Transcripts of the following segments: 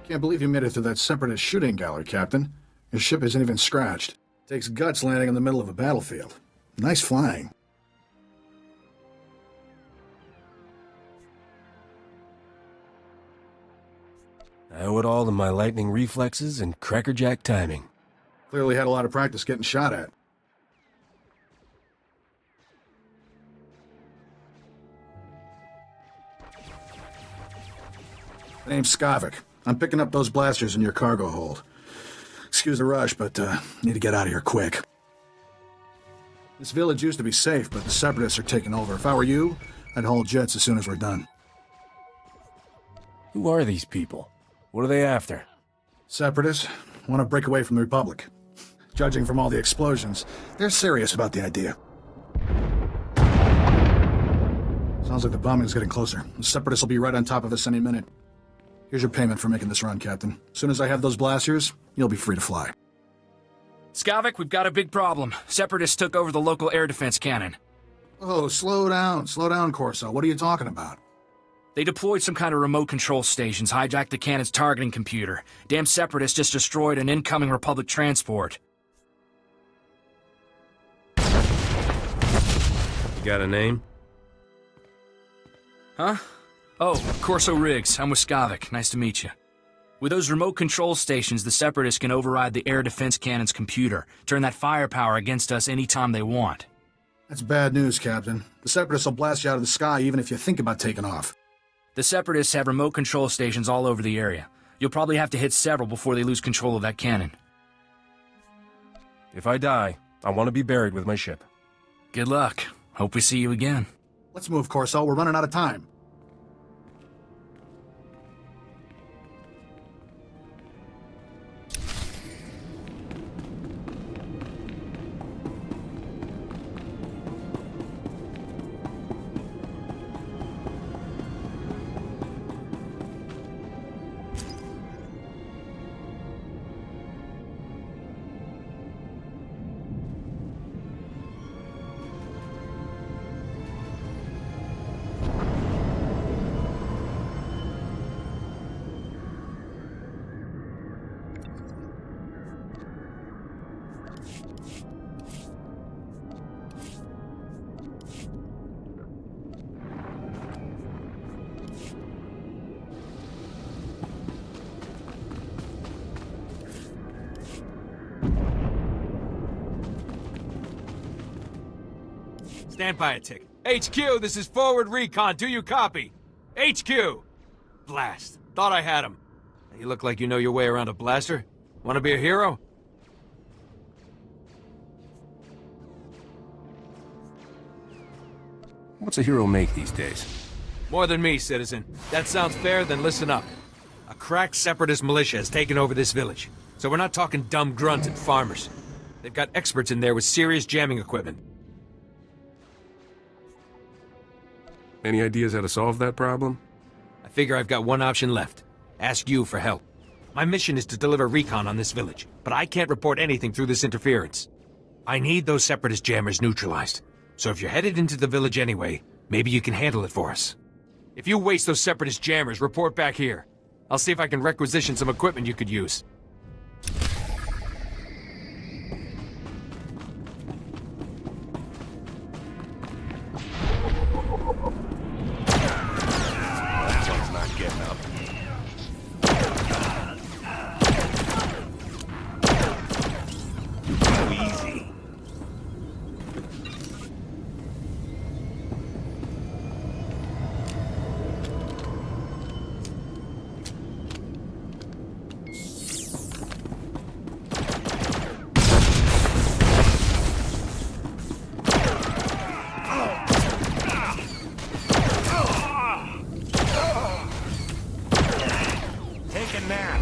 Can't believe you made it through that Separatist shooting gallery, Captain. Your ship isn't even scratched. Takes guts landing in the middle of a battlefield. Nice flying. I owe it all to my lightning reflexes and crackerjack timing. Clearly had a lot of practice getting shot at. Name's Skavik. I'm picking up those blasters in your cargo hold. Excuse the rush, but need to get out of here quick. This village used to be safe, but the Separatists are taking over. If I were you, I'd haul jets as soon as we're done. Who are these people? What are they after? Separatists want to break away from the Republic. Judging from all the explosions, they're serious about the idea. Sounds like the bombing's getting closer. The Separatists will be right on top of us any minute. Here's your payment for making this run, Captain. As soon as I have those blasters, you'll be free to fly. Skavik, we've got a big problem. Separatists took over the local air defense cannon. Oh, slow down, Corso. What are you talking about? They deployed some kind of remote control stations, hijacked the cannon's targeting computer. Damn Separatists just destroyed an incoming Republic transport. You got a name? Huh? Oh, Corso Riggs. I'm with Skavik. Nice to meet you. With those remote control stations, the Separatists can override the air defense cannon's computer, turn that firepower against us anytime they want. That's bad news, Captain. The Separatists will blast you out of the sky even if you think about taking off. The Separatists have remote control stations all over the area. You'll probably have to hit several before they lose control of that cannon. If I die, I want to be buried with my ship. Good luck. Hope we see you again. Let's move, Corso. We're running out of time. Stand by a tick. HQ, this is forward recon. Do you copy? HQ! Blast. Thought I had him. You look like you know your way around a blaster. Want to be a hero? What's a hero make these days? More than me, citizen. That sounds fair, then listen up. A crack separatist militia has taken over this village. So we're not talking dumb grunts and farmers. They've got experts in there with serious jamming equipment. Any ideas how to solve that problem? I figure I've got one option left. Ask you for help. My mission is to deliver recon on this village, but I can't report anything through this interference. I need those separatist jammers neutralized. So if you're headed into the village anyway, maybe you can handle it for us. If you waste those separatist jammers, report back here. I'll see if I can requisition some equipment you could use. That one's not getting up. take a nap.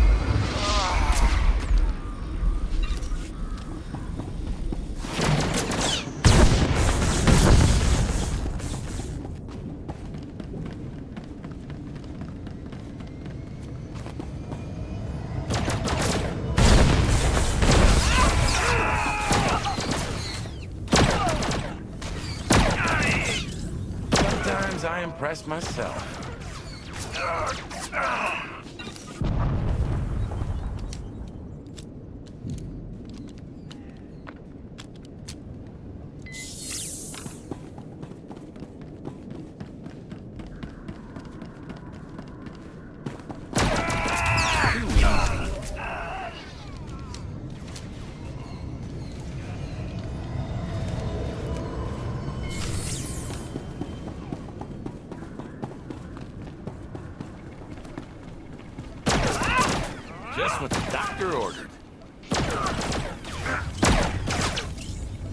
Sometimes I impress myself. Just what the doctor ordered.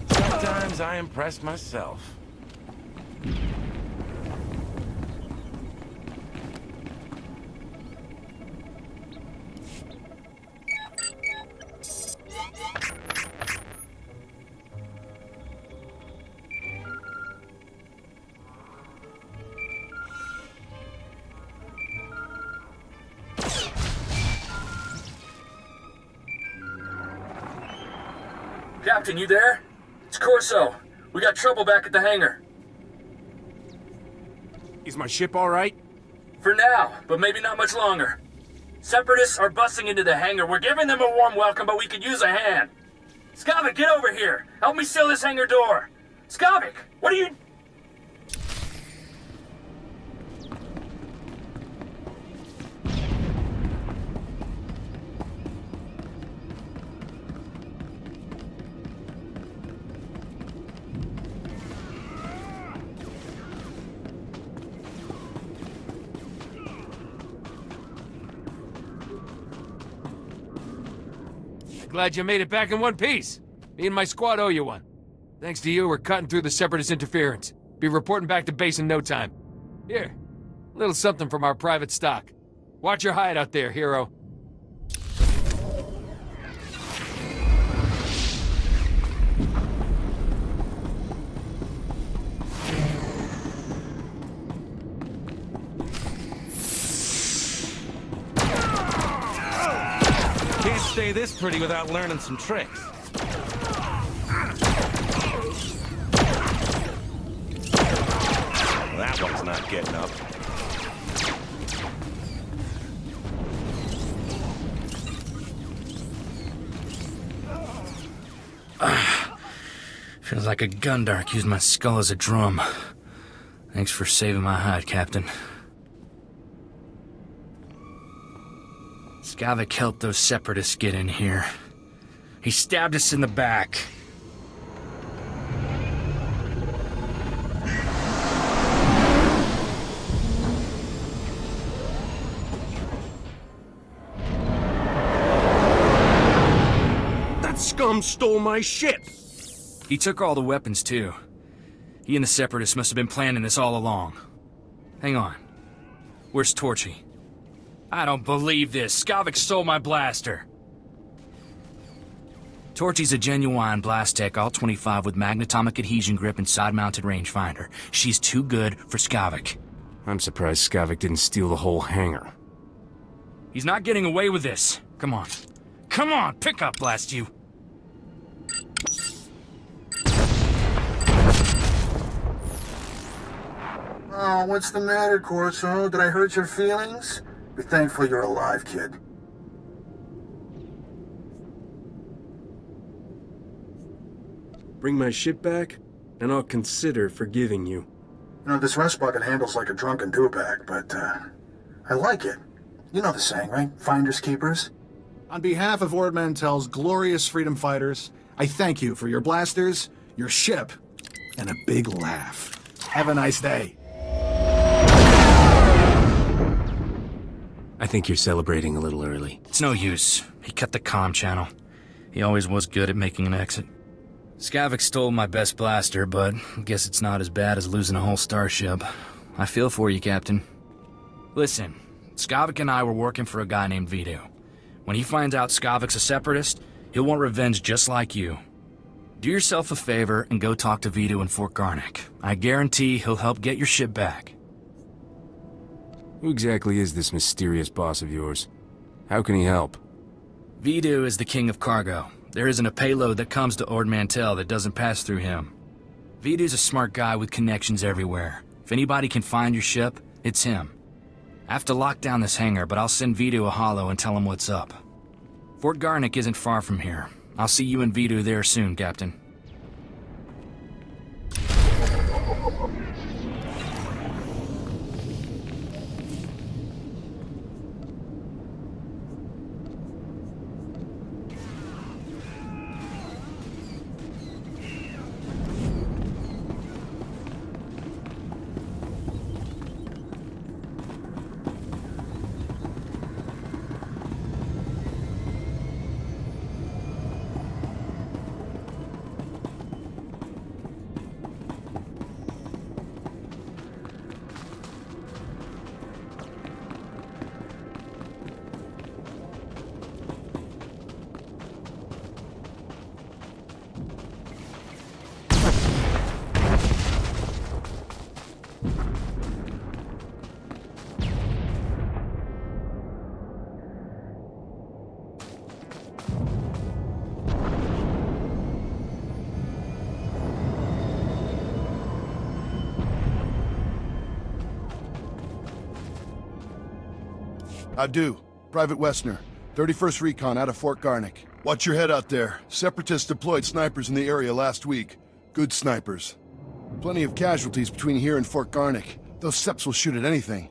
Sometimes I impress myself. Captain, you there? It's Corso. We got trouble back at the hangar. Is my ship all right? For now, but maybe not much longer. Separatists are busting into the hangar. We're giving them a warm welcome, but we could use a hand. Skavik, get over here. Help me seal this hangar door. Skavik, what are you... Glad you made it back in one piece. Me and my squad owe you one. Thanks to you, we're cutting through the Separatist interference. Be reporting back to base in no time. Here, a little something from our private stock. Watch your hide out there, hero. Can't stay this pretty without learning some tricks. That one's not getting up. Feels like a Gundark used my skull as a drum. Thanks for saving my hide, Captain. Skavik helped those Separatists get in here. He stabbed us in the back. That scum stole my ship! He took all the weapons, too. He and the Separatists must have been planning this all along. Hang on. Where's Torchy? I don't believe this. Skavik stole my blaster. Torchy's a genuine blast tech, all 25 with magnetomic adhesion grip and side-mounted rangefinder. She's too good for Skavik. I'm surprised Skavik didn't steal the whole hangar. He's not getting away with this. Come on. Come on, pick up, blast you. Oh, what's the matter, Corso? Did I hurt your feelings? Be thankful you're alive, kid. Bring my ship back, and I'll consider forgiving you. You know, this rest bucket handles like a drunken two-pack, but, I like it. You know the saying, right? Finders keepers. On behalf of Ord Mantell's glorious freedom fighters, I thank you for your blasters, your ship, and a big laugh. Have a nice day. I think you're celebrating a little early. It's no use. He cut the comm channel. He always was good at making an exit. Skavik stole my best blaster, but I guess it's not as bad as losing a whole starship. I feel for you, Captain. Listen, Skavik and I were working for a guy named Vidu. When he finds out Skavik's a separatist, he'll want revenge just like you. Do yourself a favor and go talk to Vidu in Fort Garnick. I guarantee he'll help get your ship back. Who exactly is this mysterious boss of yours? How can he help? Vidu is the king of cargo. There isn't a payload that comes to Ord Mantell that doesn't pass through him. Vidu's a smart guy with connections everywhere. If anybody can find your ship, it's him. I have to lock down this hangar, but I'll send Vidu a holo and tell him what's up. Fort Garnick isn't far from here. I'll see you and Vidu there soon, Captain. I do. Private Westner, 31st Recon out of Fort Garnick. Watch your head out there. Separatists deployed snipers in the area last week. Good snipers. Plenty of casualties between here and Fort Garnick. Those Seps will shoot at anything.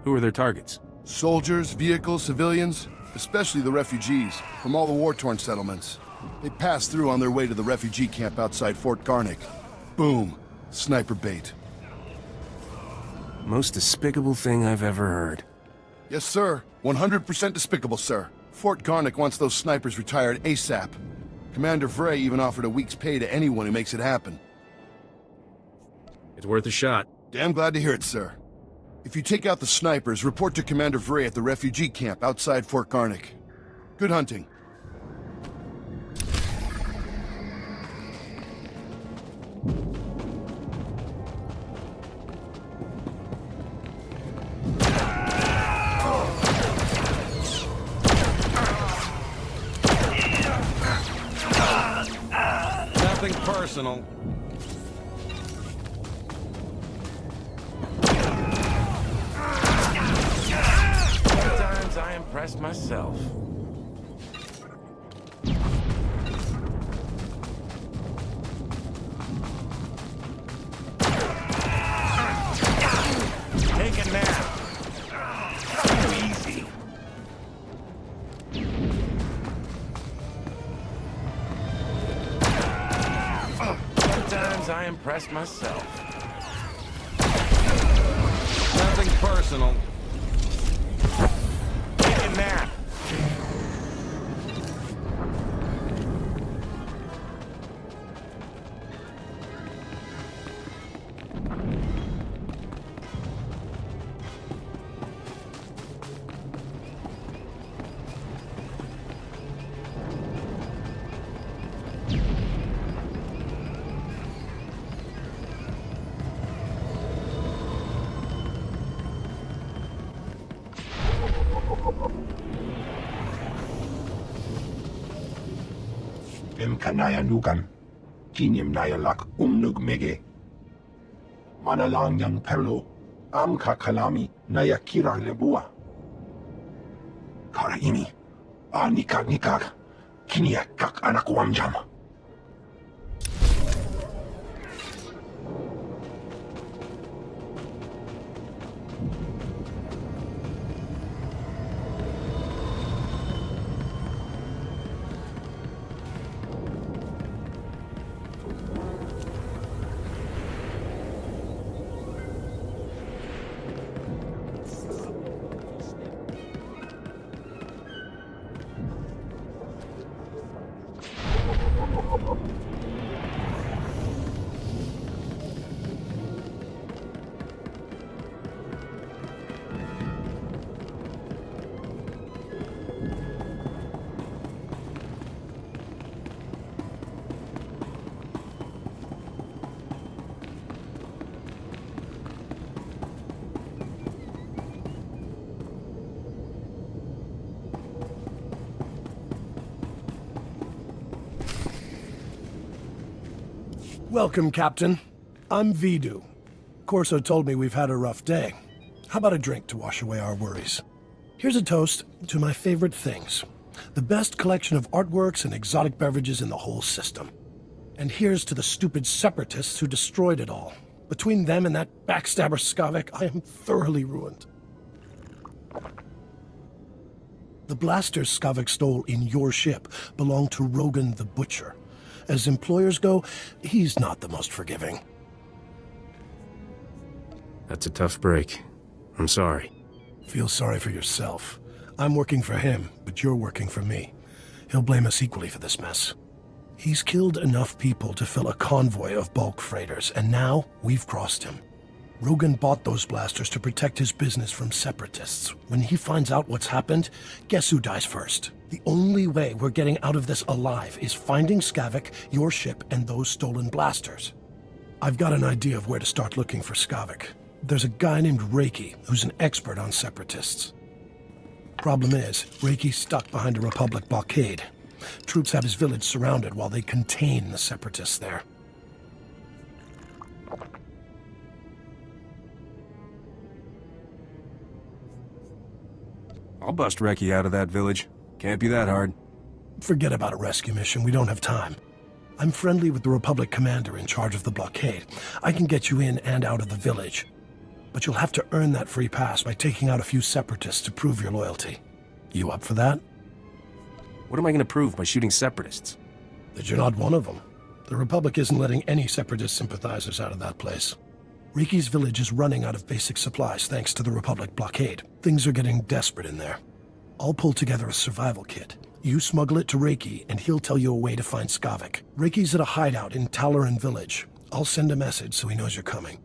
Who are their targets? Soldiers, vehicles, civilians, especially the refugees from all the war-torn settlements. They pass through on their way to the refugee camp outside Fort Garnick. Boom. Sniper bait. Most despicable thing I've ever heard. Yes, sir. 100% despicable, sir. Fort Garnick wants those snipers retired ASAP. Commander Vray even offered a week's pay to anyone who makes it happen. It's worth a shot. Damn glad to hear it, sir. If you take out the snipers, report to Commander Vray at the refugee camp outside Fort Garnick. Good hunting. Nothing personal. Sometimes I impress myself. Take a nap. Too easy. Sometimes I impress myself. Nothing personal. Take a nap. Kanaya Nukan, Kinim Nayalak Nugmege. Manalang yang Perlo, Amka Kalami, Nayakira Lebua. Karaimi, Nikak Nikak, Kiniakak Anakwamjam. Welcome, Captain. I'm Vidu. Corso told me we've had a rough day. How about a drink to wash away our worries? Here's a toast to my favorite things. The best collection of artworks and exotic beverages in the whole system. And here's to the stupid separatists who destroyed it all. Between them and that backstabber Skavik, I am thoroughly ruined. The blasters Skavik stole in your ship belong to Rogan the Butcher. As employers go, he's not the most forgiving. That's a tough break. I'm sorry. Feel sorry for yourself. I'm working for him, but you're working for me. He'll blame us equally for this mess. He's killed enough people to fill a convoy of bulk freighters, and now we've crossed him. Rogan bought those blasters to protect his business from separatists. When he finds out what's happened, guess who dies first? The only way we're getting out of this alive is finding Skavik, your ship, and those stolen blasters. I've got an idea of where to start looking for Skavik. There's a guy named Reiki who's an expert on separatists. Problem is, Reiki's stuck behind a Republic blockade. Troops have his village surrounded while they contain the separatists there. I'll bust Reki out of that village. Can't be that hard. Forget about a rescue mission, we don't have time. I'm friendly with the Republic commander in charge of the blockade. I can get you in and out of the village. But you'll have to earn that free pass by taking out a few separatists to prove your loyalty. You up for that? What am I going to prove by shooting separatists? That you're not one of them. The Republic isn't letting any separatist sympathizers out of that place. Reiki's village is running out of basic supplies thanks to the Republic blockade. Things are getting desperate in there. I'll pull together a survival kit. You smuggle it to Reiki, and he'll tell you a way to find Skavik. Reiki's at a hideout in Talaran village. I'll send a message so he knows you're coming.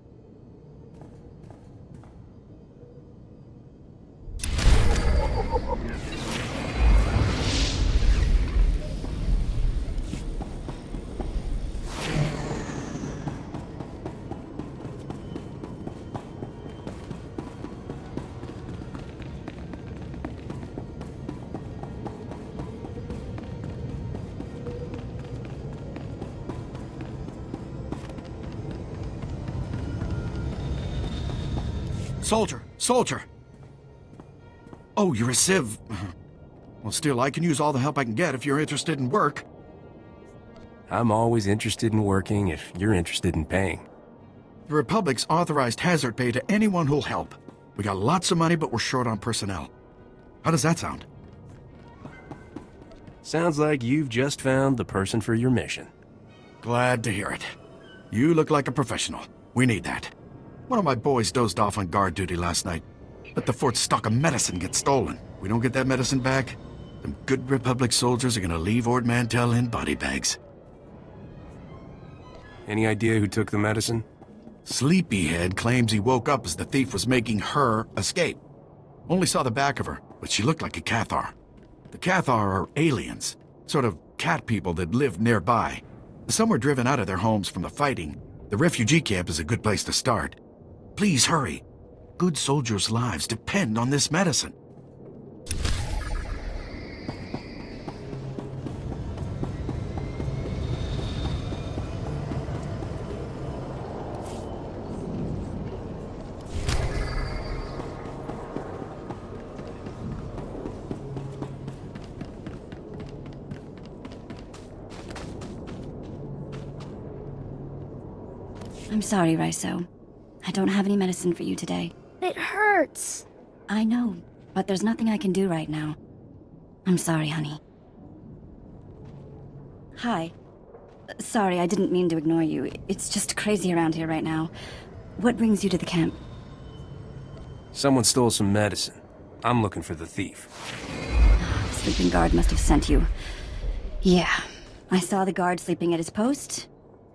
Soldier! Soldier! Oh, you're a civ. Well, still, I can use all the help I can get if you're interested in work. I'm always interested in working if you're interested in paying. The Republic's authorized hazard pay to anyone who'll help. We got lots of money, but we're short on personnel. How does that sound? Sounds like you've just found the person for your mission. Glad to hear it. You look like a professional. We need that. One of my boys dozed off on guard duty last night. Let the fort's stock of medicine get stolen. We don't get that medicine back, them good Republic soldiers are gonna leave Ord Mantell in body bags. Any idea who took the medicine? Sleepyhead claims he woke up as the thief was making her escape. Only saw the back of her, but she looked like a Cathar. The Cathar are aliens, sort of cat people that live nearby. Some were driven out of their homes from the fighting. The refugee camp is a good place to start. Please hurry. Good soldiers' lives depend on this medicine. I'm sorry, Raiso. I don't have any medicine for you today. It hurts. I know, but there's nothing I can do right now. I'm sorry, honey. Hi. Sorry, I didn't mean to ignore you. It's just crazy around here right now. What brings you to the camp? Someone stole some medicine. I'm looking for the thief. The sleeping guard must have sent you. Yeah, I saw the guard sleeping at his post,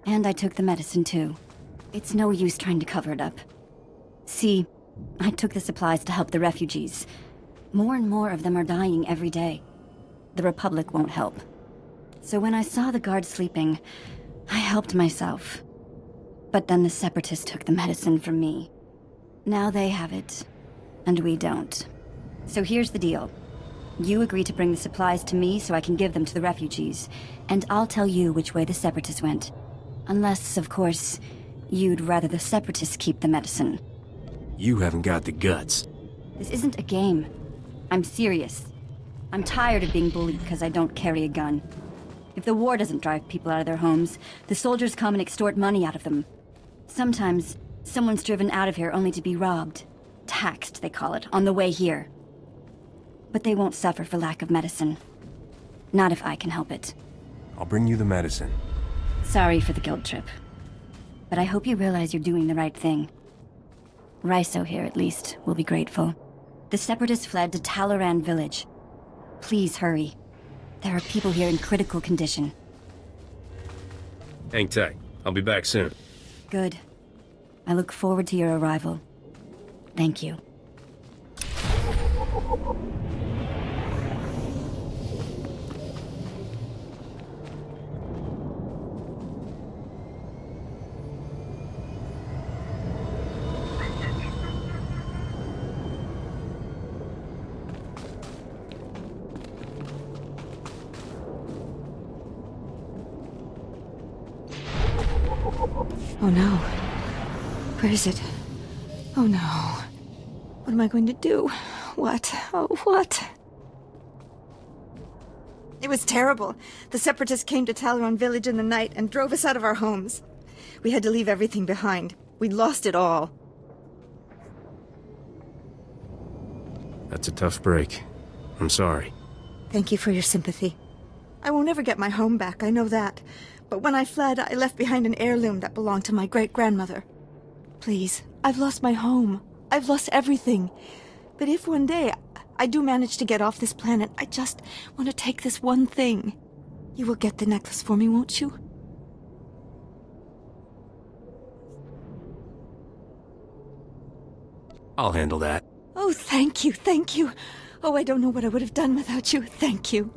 and I took the medicine too. It's no use trying to cover it up. See, I took the supplies to help the refugees. More and more of them are dying every day. The Republic won't help. So when I saw the guard sleeping, I helped myself. But then the Separatists took the medicine from me. Now they have it, and we don't. So here's the deal. You agree to bring the supplies to me so I can give them to the refugees, and I'll tell you which way the Separatists went. Unless, of course, you'd rather the Separatists keep the medicine. You haven't got the guts. This isn't a game. I'm serious. I'm tired of being bullied because I don't carry a gun. If the war doesn't drive people out of their homes, the soldiers come and extort money out of them. Sometimes, someone's driven out of here only to be robbed. Taxed, they call it, on the way here. But they won't suffer for lack of medicine. Not if I can help it. I'll bring you the medicine. Sorry for the guilt trip. But I hope you realize you're doing the right thing. Raiso here, at least, will be grateful. The Separatists fled to Talaran village. Please hurry. There are people here in critical condition. Hang tight. I'll be back soon. Good. I look forward to your arrival. Thank you. Oh no. Where is it? Oh no. What am I going to do? What? Oh, what? It was terrible. The Separatists came to Talaran village in the night and drove us out of our homes. We had to leave everything behind. We'd lost it all. That's a tough break. I'm sorry. Thank you for your sympathy. I won't ever get my home back, I know that. But when I fled, I left behind an heirloom that belonged to my great-grandmother. Please, I've lost my home. I've lost everything. But if one day I do manage to get off this planet, I just want to take this one thing. You will get the necklace for me, won't you? I'll handle that. Oh, thank you, thank you. Oh, I don't know what I would have done without you. Thank you.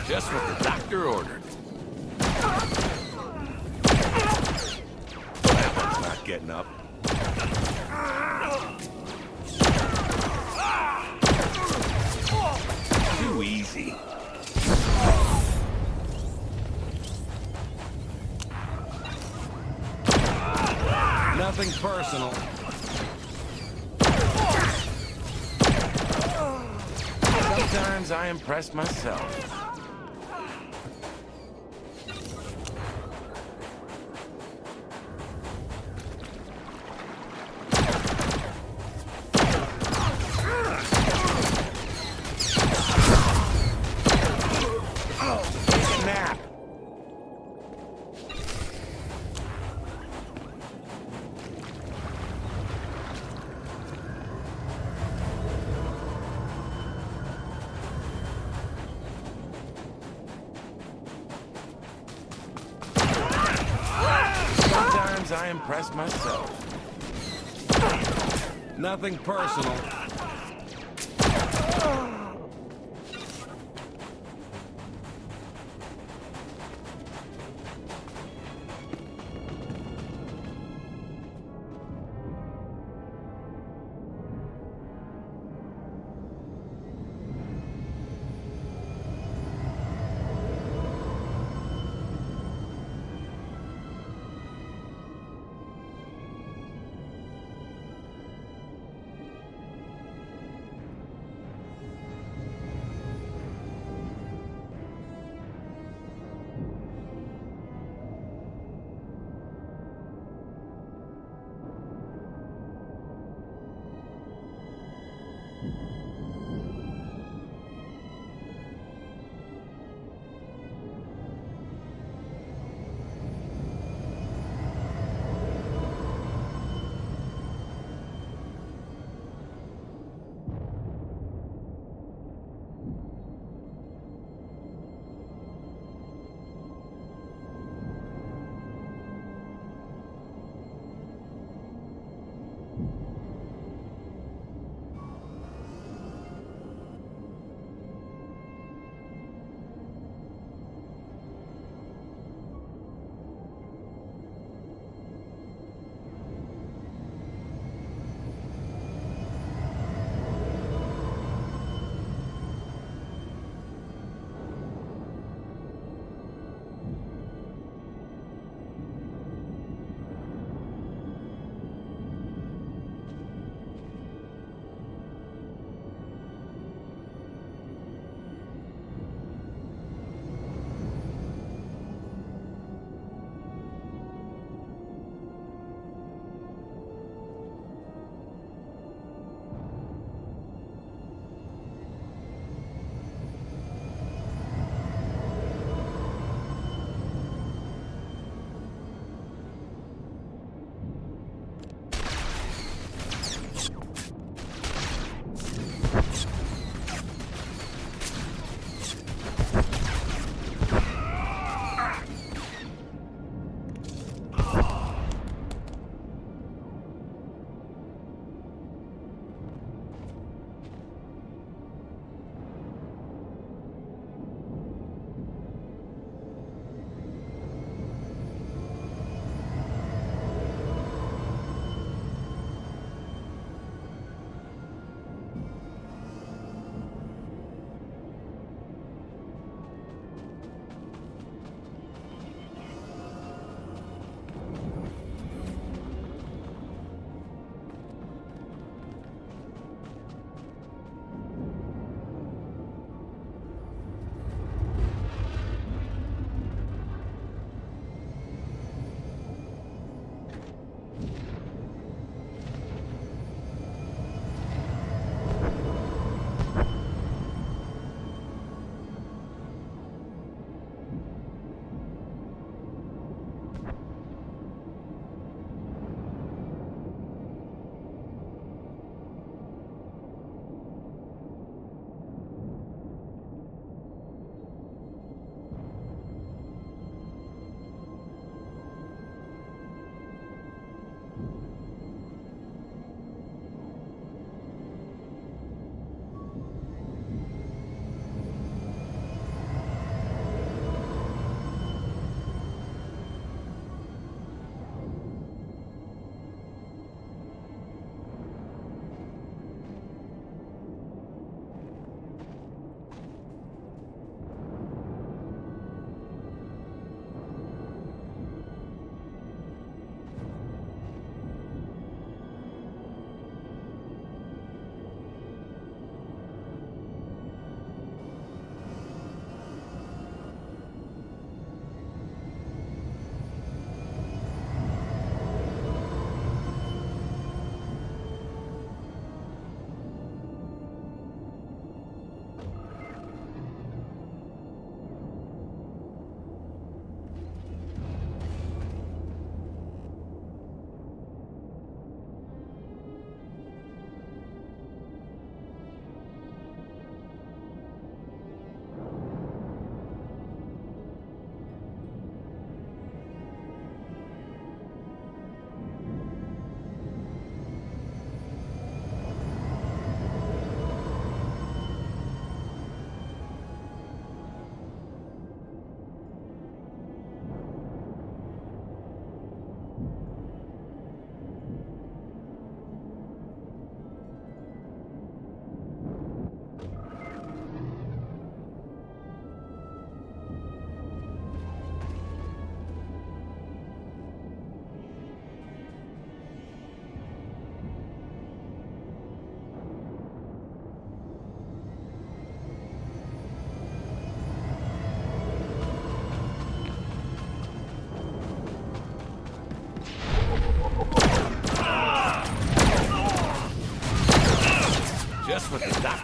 Just what the doctor ordered. That one's not getting up. Too easy. Nothing personal. Sometimes I impress myself. I impress myself. Nothing personal.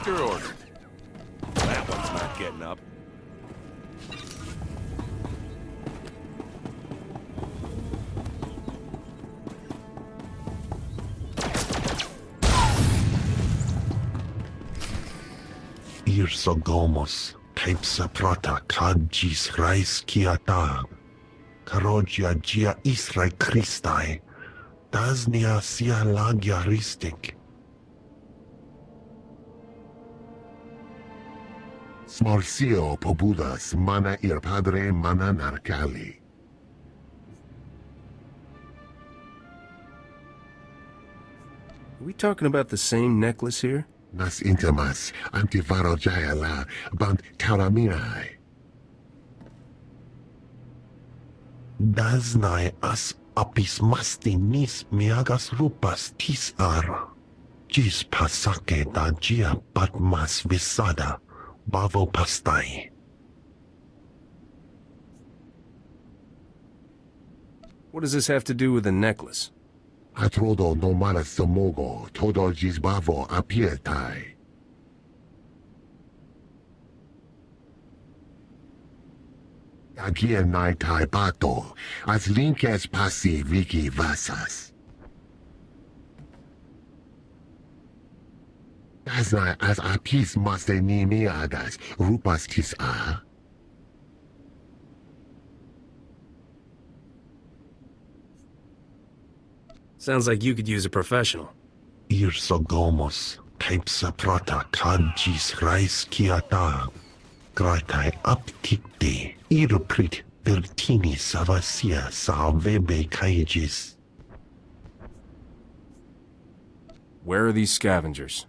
Doctor ordered. That one's not getting up. Irsogomos, Taipsa Prata, Kajis Rais Kiata, Karogia Gia Israel Christai, Dasnia Sia Lagia Ristik. Smarcio Pobudas, Mana Ir Padre Mana Narcali. Are we talking about the same necklace here? Nas intimas, antivaro jayala, bant karaminai. Daznai as apis mastinis miagas rupas tisar. Gis pasake da gia patmas visada, bavo pastai. What does this have to do with the necklace? Atrodo nomara somogo, todo gis bavo apietai. Agia naitai bato, as linkes passi viki vasas. Asna as apis maste nimiagas, rupas tis a. Sounds like you could use a professional. Irsogomos, Taipsa Prata, Kajis Rais Kiata, Gratai Aptikte, Irprit, Vertini Savasia, Salvebe Kaijis. Where are these scavengers?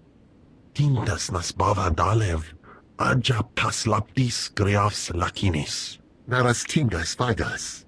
Tintas nas bava dalev, Aja paslaptis greafs lakinis, Naras tingas vagas.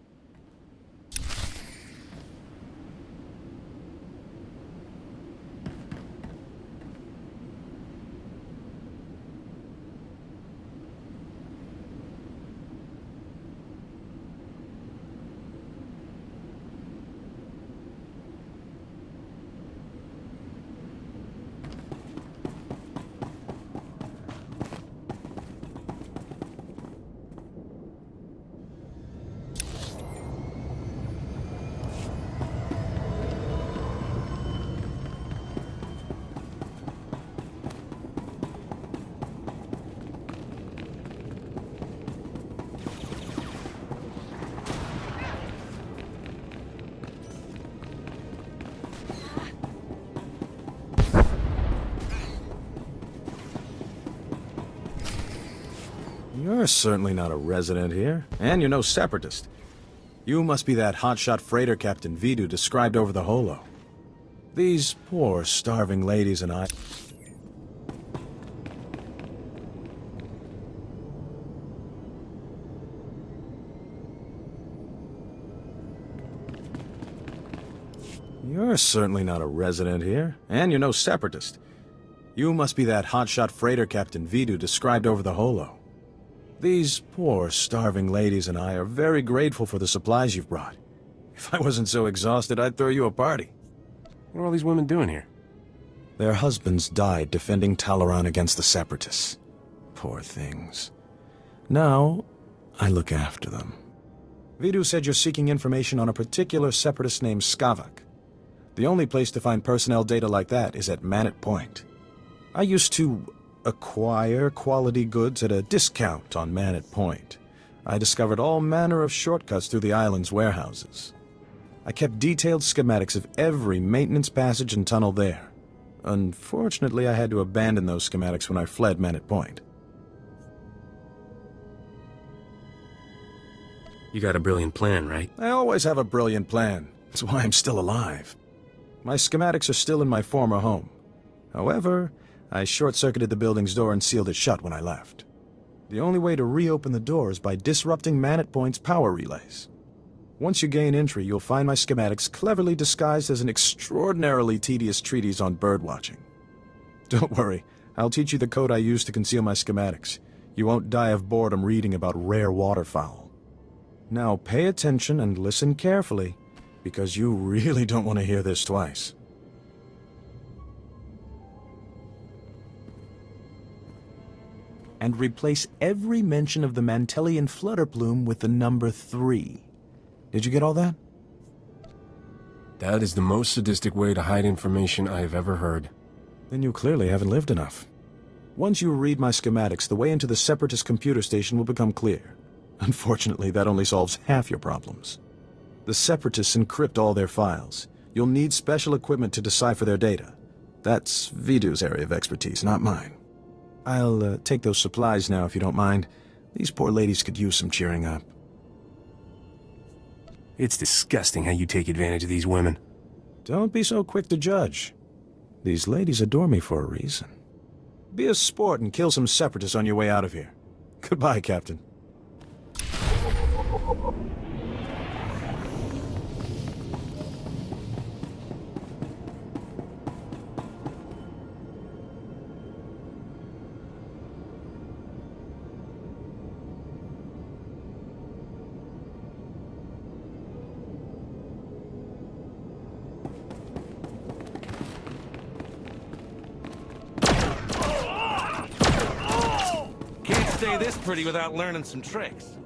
You're certainly not a resident here, and you're no separatist. You must be that hotshot freighter Captain Vidu described over the holo. These poor, starving ladies and I... You're certainly not a resident here, and you're no separatist. You must be that hotshot freighter Captain Vidu described over the holo. These poor, starving ladies and I are very grateful for the supplies you've brought. If I wasn't so exhausted, I'd throw you a party. What are all these women doing here? Their husbands died defending Talaran against the Separatists. Poor things. Now, I look after them. Vidu said you're seeking information on a particular Separatist named Skavak. The only place to find personnel data like that is at Manet Point. I used to acquire quality goods at a discount on Manet Point. I discovered all manner of shortcuts through the island's warehouses. I kept detailed schematics of every maintenance passage and tunnel there. Unfortunately, I had to abandon those schematics when I fled Manet Point. You got a brilliant plan, right? I always have a brilliant plan. That's why I'm still alive. My schematics are still in my former home. However, I short-circuited the building's door and sealed it shut when I left. The only way to reopen the door is by disrupting Manet Point's power relays. Once you gain entry, you'll find my schematics cleverly disguised as an extraordinarily tedious treatise on birdwatching. Don't worry, I'll teach you the code I use to conceal my schematics. You won't die of boredom reading about rare waterfowl. Now pay attention and listen carefully, because you really don't want to hear this twice. and replace every mention of the Mantellian flutterplume with the number 3. Did you get all that? That is the most sadistic way to hide information I have ever heard. Then you clearly haven't lived enough. Once you read my schematics, the way into the Separatist computer station will become clear. Unfortunately, that only solves half your problems. The Separatists encrypt all their files. You'll need special equipment to decipher their data. That's Vidu's area of expertise, not mine. I'll take those supplies now, if you don't mind. These poor ladies could use some cheering up. It's disgusting how you take advantage of these women. Don't be so quick to judge. These ladies adore me for a reason. Be a sport and kill some Separatists on your way out of here. Goodbye, Captain. Stay this pretty without learning some tricks.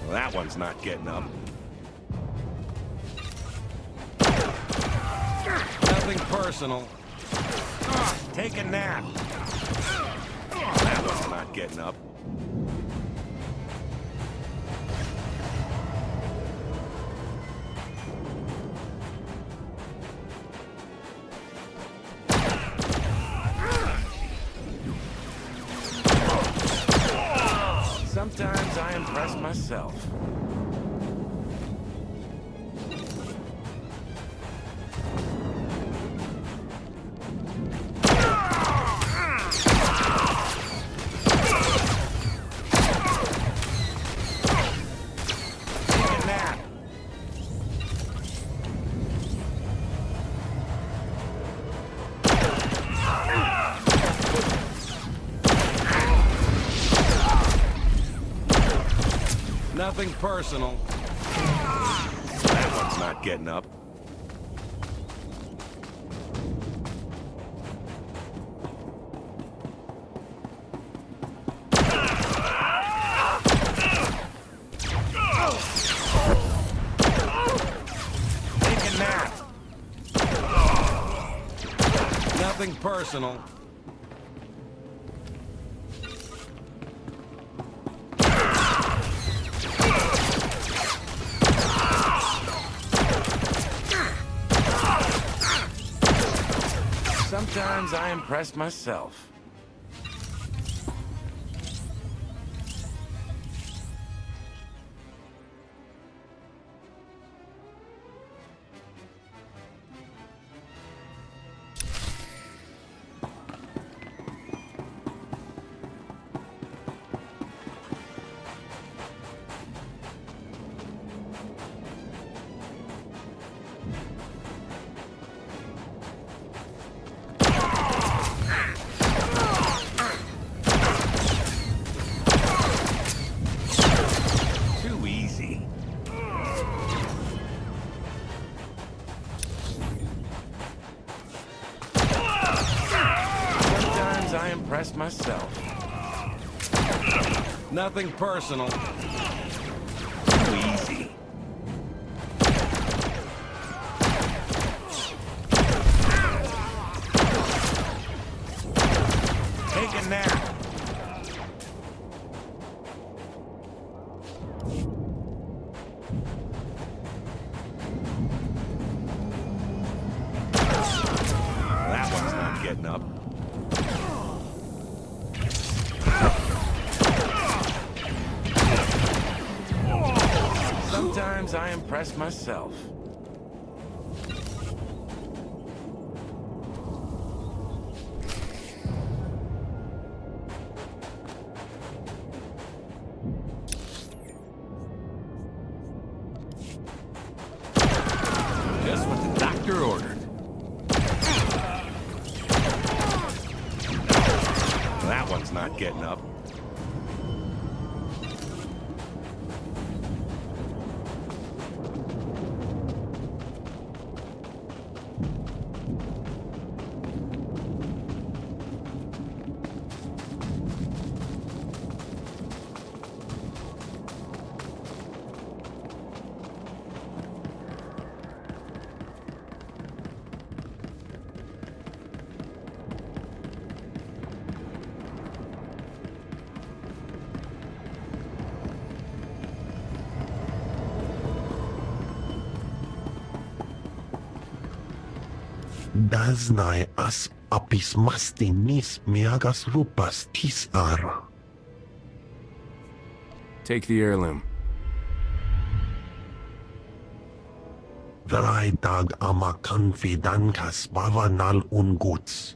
That one's not getting up. Nothing personal. Take a nap. That one's not getting up. Sometimes I impress myself. Take a nap. Nothing personal. That one's not getting up. Take a nap. Nothing personal. Sometimes I impress myself. I impress myself. Nothing personal. Too easy. Take a nap. getting up. Sometimes I impress myself. Just what the doctor ordered. That one's not getting up. Daznai as apis mastinis meagas rupas tisar. Take the heirloom. Verai dag ama confidankas bavanal unguts.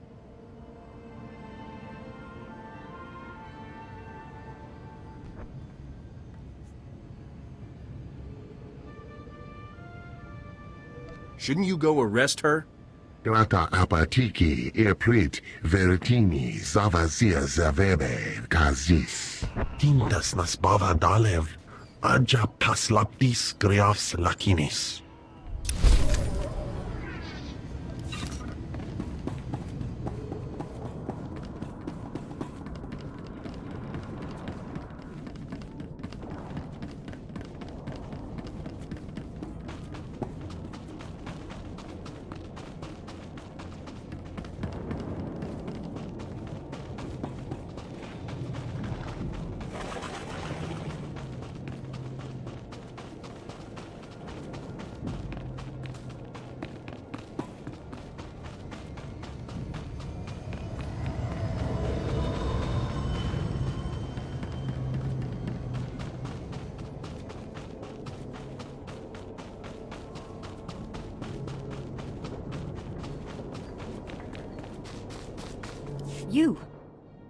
Shouldn't you go arrest her? Grata apatiki eprit vertini zavazia zavebe kazis. Tintas nas bavadalev aja paslaptis griafs lakinis.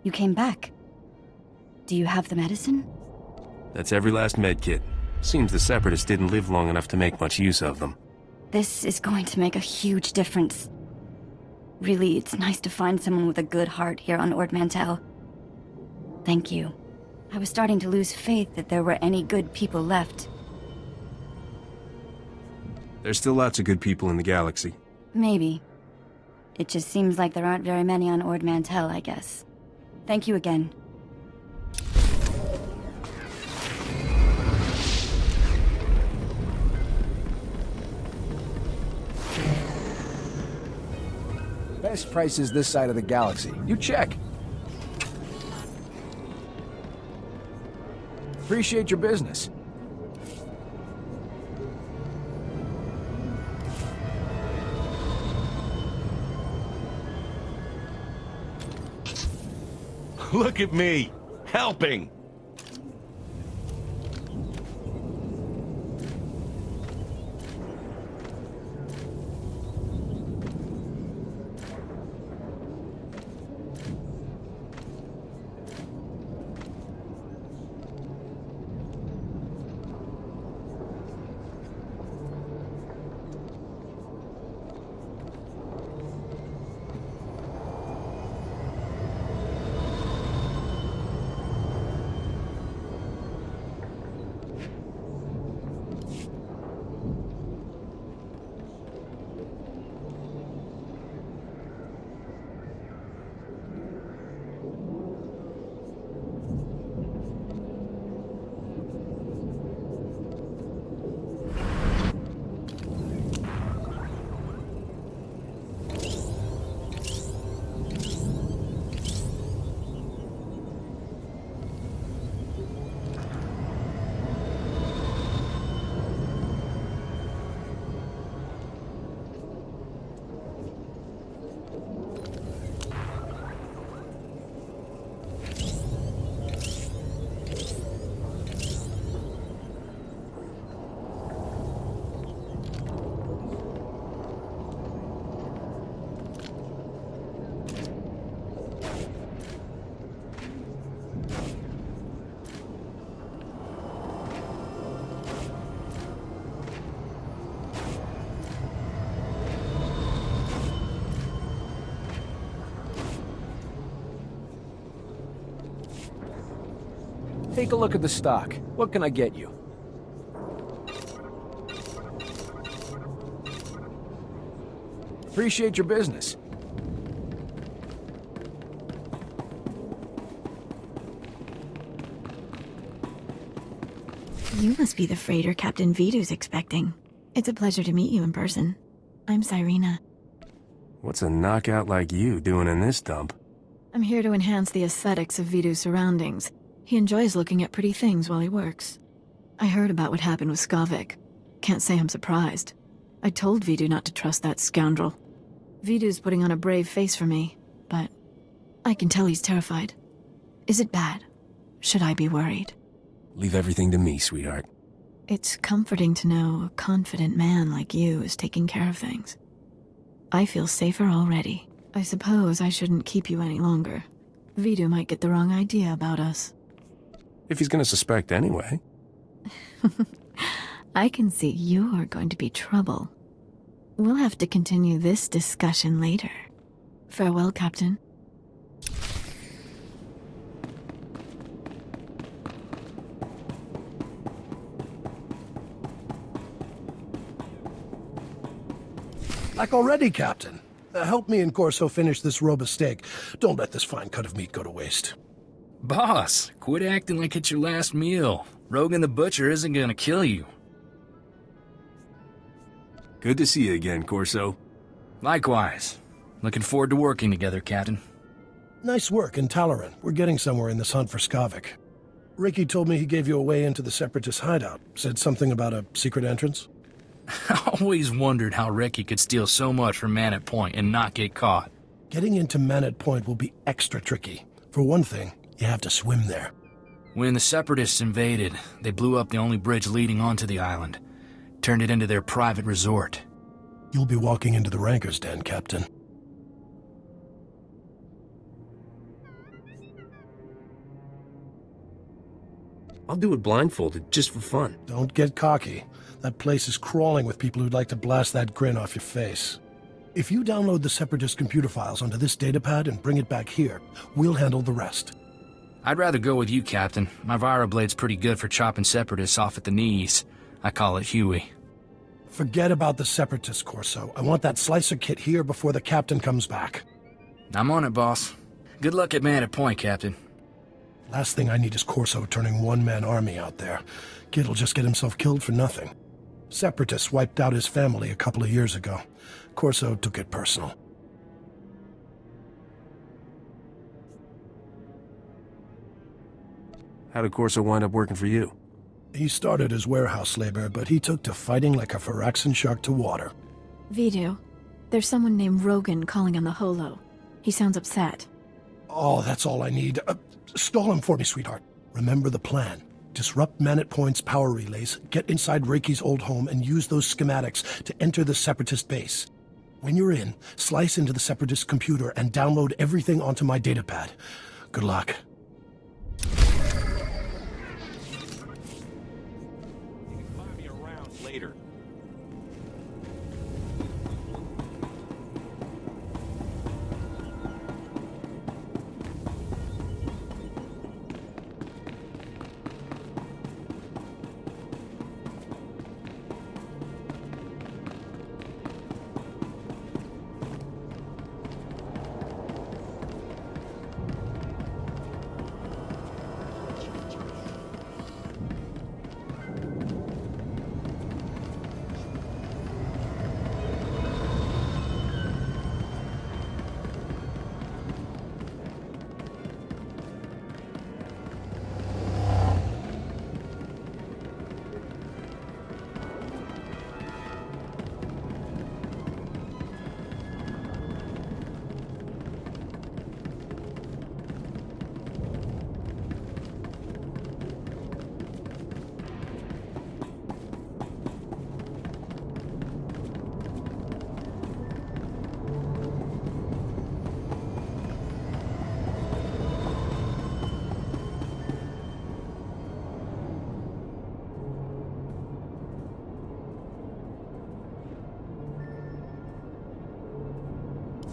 You came back. Do you have the medicine? That's every last med kit. Seems the Separatists didn't live long enough to make much use of them. This is going to make a huge difference. Really, it's nice to find someone with a good heart here on Ord Mantell. Thank you. I was starting to lose faith that there were any good people left. There's still lots of good people in the galaxy. Maybe. It just seems like there aren't very many on Ord Mantell, I guess. Thank you again. Best prices this side of the galaxy. You check. Appreciate your business. Look at me, helping. Take a look at the stock. What can I get you? Appreciate your business. You must be the freighter Captain Vidu's expecting. It's a pleasure to meet you in person. I'm Cyrena. What's a knockout like you doing in this dump? I'm here to enhance the aesthetics of Vidu's surroundings. He enjoys looking at pretty things while he works. I heard about what happened with Skavik. Can't say I'm surprised. I told Vidu not to trust that scoundrel. Vidu's putting on a brave face for me, but I can tell he's terrified. Is it bad? Should I be worried? Leave everything to me, sweetheart. It's comforting to know a confident man like you is taking care of things. I feel safer already. I suppose I shouldn't keep you any longer. Vidu might get the wrong idea about us. If he's gonna suspect anyway. I can see you're going to be trouble. We'll have to continue this discussion later. Farewell, Captain. Like already, Captain. Help me and Corso finish this robe of steak. Don't let this fine cut of meat go to waste. Boss, quit acting like it's your last meal. Rogan the Butcher isn't gonna kill you. Good to see you again, Corso. Likewise. Looking forward to working together, Captain. Nice work in Talaran. We're getting somewhere in this hunt for Skavik. Ricky told me he gave you a way into the Separatist hideout. Said something about a secret entrance? I always wondered how Ricky could steal so much from Man at Point and not get caught. Getting into Man at Point will be extra tricky. For one thing, you have to swim there. When the Separatists invaded, they blew up the only bridge leading onto the island. Turned it into their private resort. You'll be walking into the Ranker's Den, Captain. I'll do it blindfolded, just for fun. Don't get cocky. That place is crawling with people who'd like to blast that grin off your face. If you download the Separatist computer files onto this datapad and bring it back here, we'll handle the rest. I'd rather go with you, Captain. My Viroblade's pretty good for chopping Separatists off at the knees. I call it Huey. Forget about the Separatist, Corso. I want that slicer kit here before the Captain comes back. I'm on it, boss. Good luck at Man at Point, Captain. Last thing I need is Corso turning one-man army out there. Kid'll just get himself killed for nothing. Separatists wiped out his family a couple of years ago. Corso took it personal. How did Corso wind up working for you? He started as warehouse labor, but he took to fighting like a Phyraxan shark to water. Vidu, there's someone named Rogan calling on the holo. He sounds upset. Oh, that's all I need. Stall him for me, sweetheart. Remember the plan. Disrupt Man at Point's power relays, get inside Reiki's old home, and use those schematics to enter the Separatist base. When you're in, slice into the Separatist computer and download everything onto my datapad. Good luck. Later.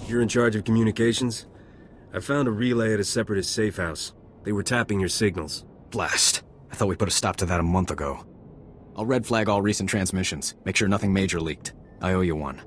You're in charge of communications? I found a relay at a Separatist safe house. They were tapping your signals. Blast. I thought we put a stop to that a month ago. I'll red flag all recent transmissions. Make sure nothing major leaked. I owe you one.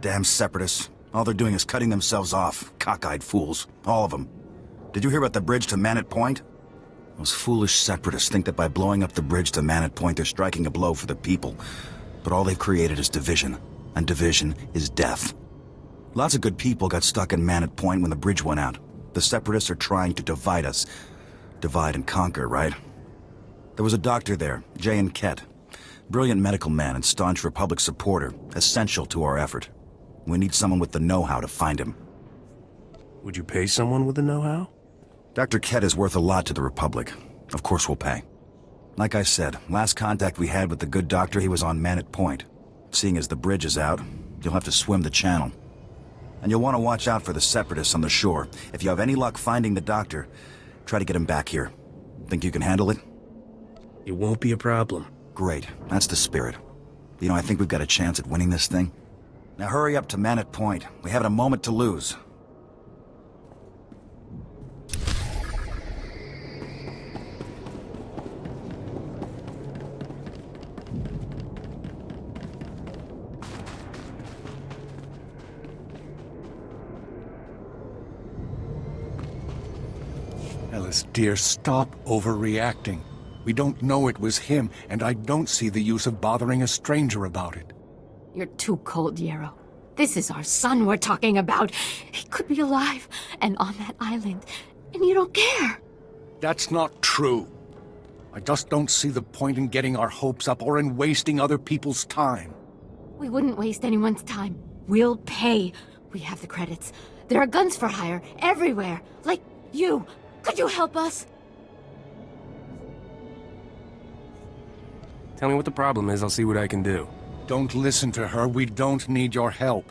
Damn separatists. All they're doing is cutting themselves off. Cockeyed fools. All of them. Did you hear about the bridge to Manet Point? Those foolish separatists think that by blowing up the bridge to Manet Point, they're striking a blow for the people. But all they've created is division. And division is death. Lots of good people got stuck in Manet Point when the bridge went out. The separatists are trying to divide us. Divide and conquer, right? There was a doctor there, J. Kett. Brilliant medical man and staunch Republic supporter. Essential to our effort. We need someone with the know-how to find him. Would you pay someone with the know-how? Dr. Kett is worth a lot to the Republic. Of course we'll pay. Like I said, last contact we had with the good doctor, he was on Manet Point. Seeing as the bridge is out, you'll have to swim the channel. And you'll want to watch out for the separatists on the shore. If you have any luck finding the doctor, try to get him back here. Think you can handle it? It won't be a problem. Great. That's the spirit. You know, I think we've got a chance at winning this thing. Now hurry up to Manet Point. We haven't a moment to lose. Ellis, dear, stop overreacting. We don't know it was him, and I don't see the use of bothering a stranger about it. You're too cold, Yarrow. This is our son we're talking about. He could be alive and on that island, and you don't care. That's not true. I just don't see the point in getting our hopes up or in wasting other people's time. We wouldn't waste anyone's time. We'll pay. We have the credits. There are guns for hire everywhere. Like you. Could you help us? Tell me what the problem is, I'll see what I can do. Don't listen to her. We don't need your help.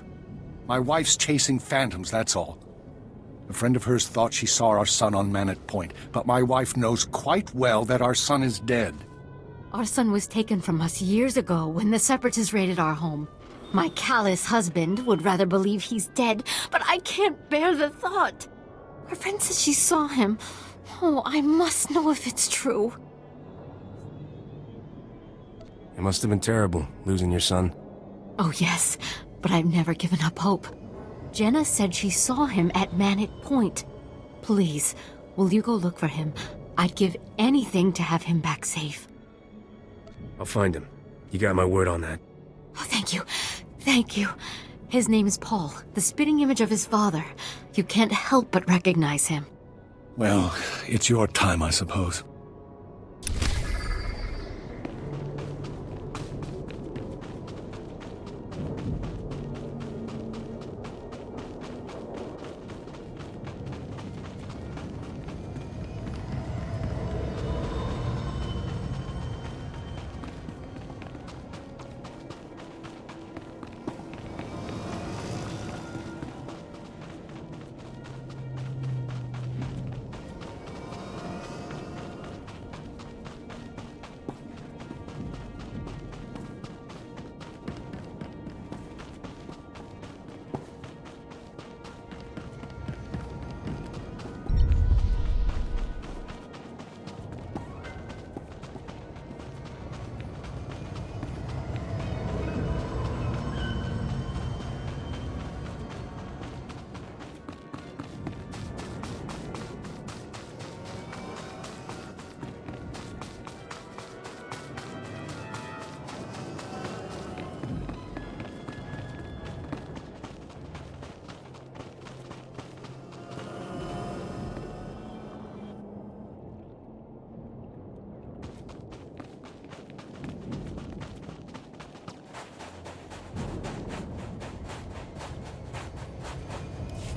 My wife's chasing phantoms, that's all. A friend of hers thought she saw our son on Manet Point, but my wife knows quite well that our son is dead. Our son was taken from us years ago when the Separatists raided our home. My callous husband would rather believe he's dead, but I can't bear the thought. Her friend says she saw him. Oh, I must know if it's true. It must have been terrible, losing your son. Oh, yes, but I've never given up hope. Jenna said she saw him at Manet Point. Please, will you go look for him? I'd give anything to have him back safe. I'll find him. You got my word on that. Oh, thank you. Thank you. His name is Paul, the spitting image of his father. You can't help but recognize him. Well, it's your time, I suppose.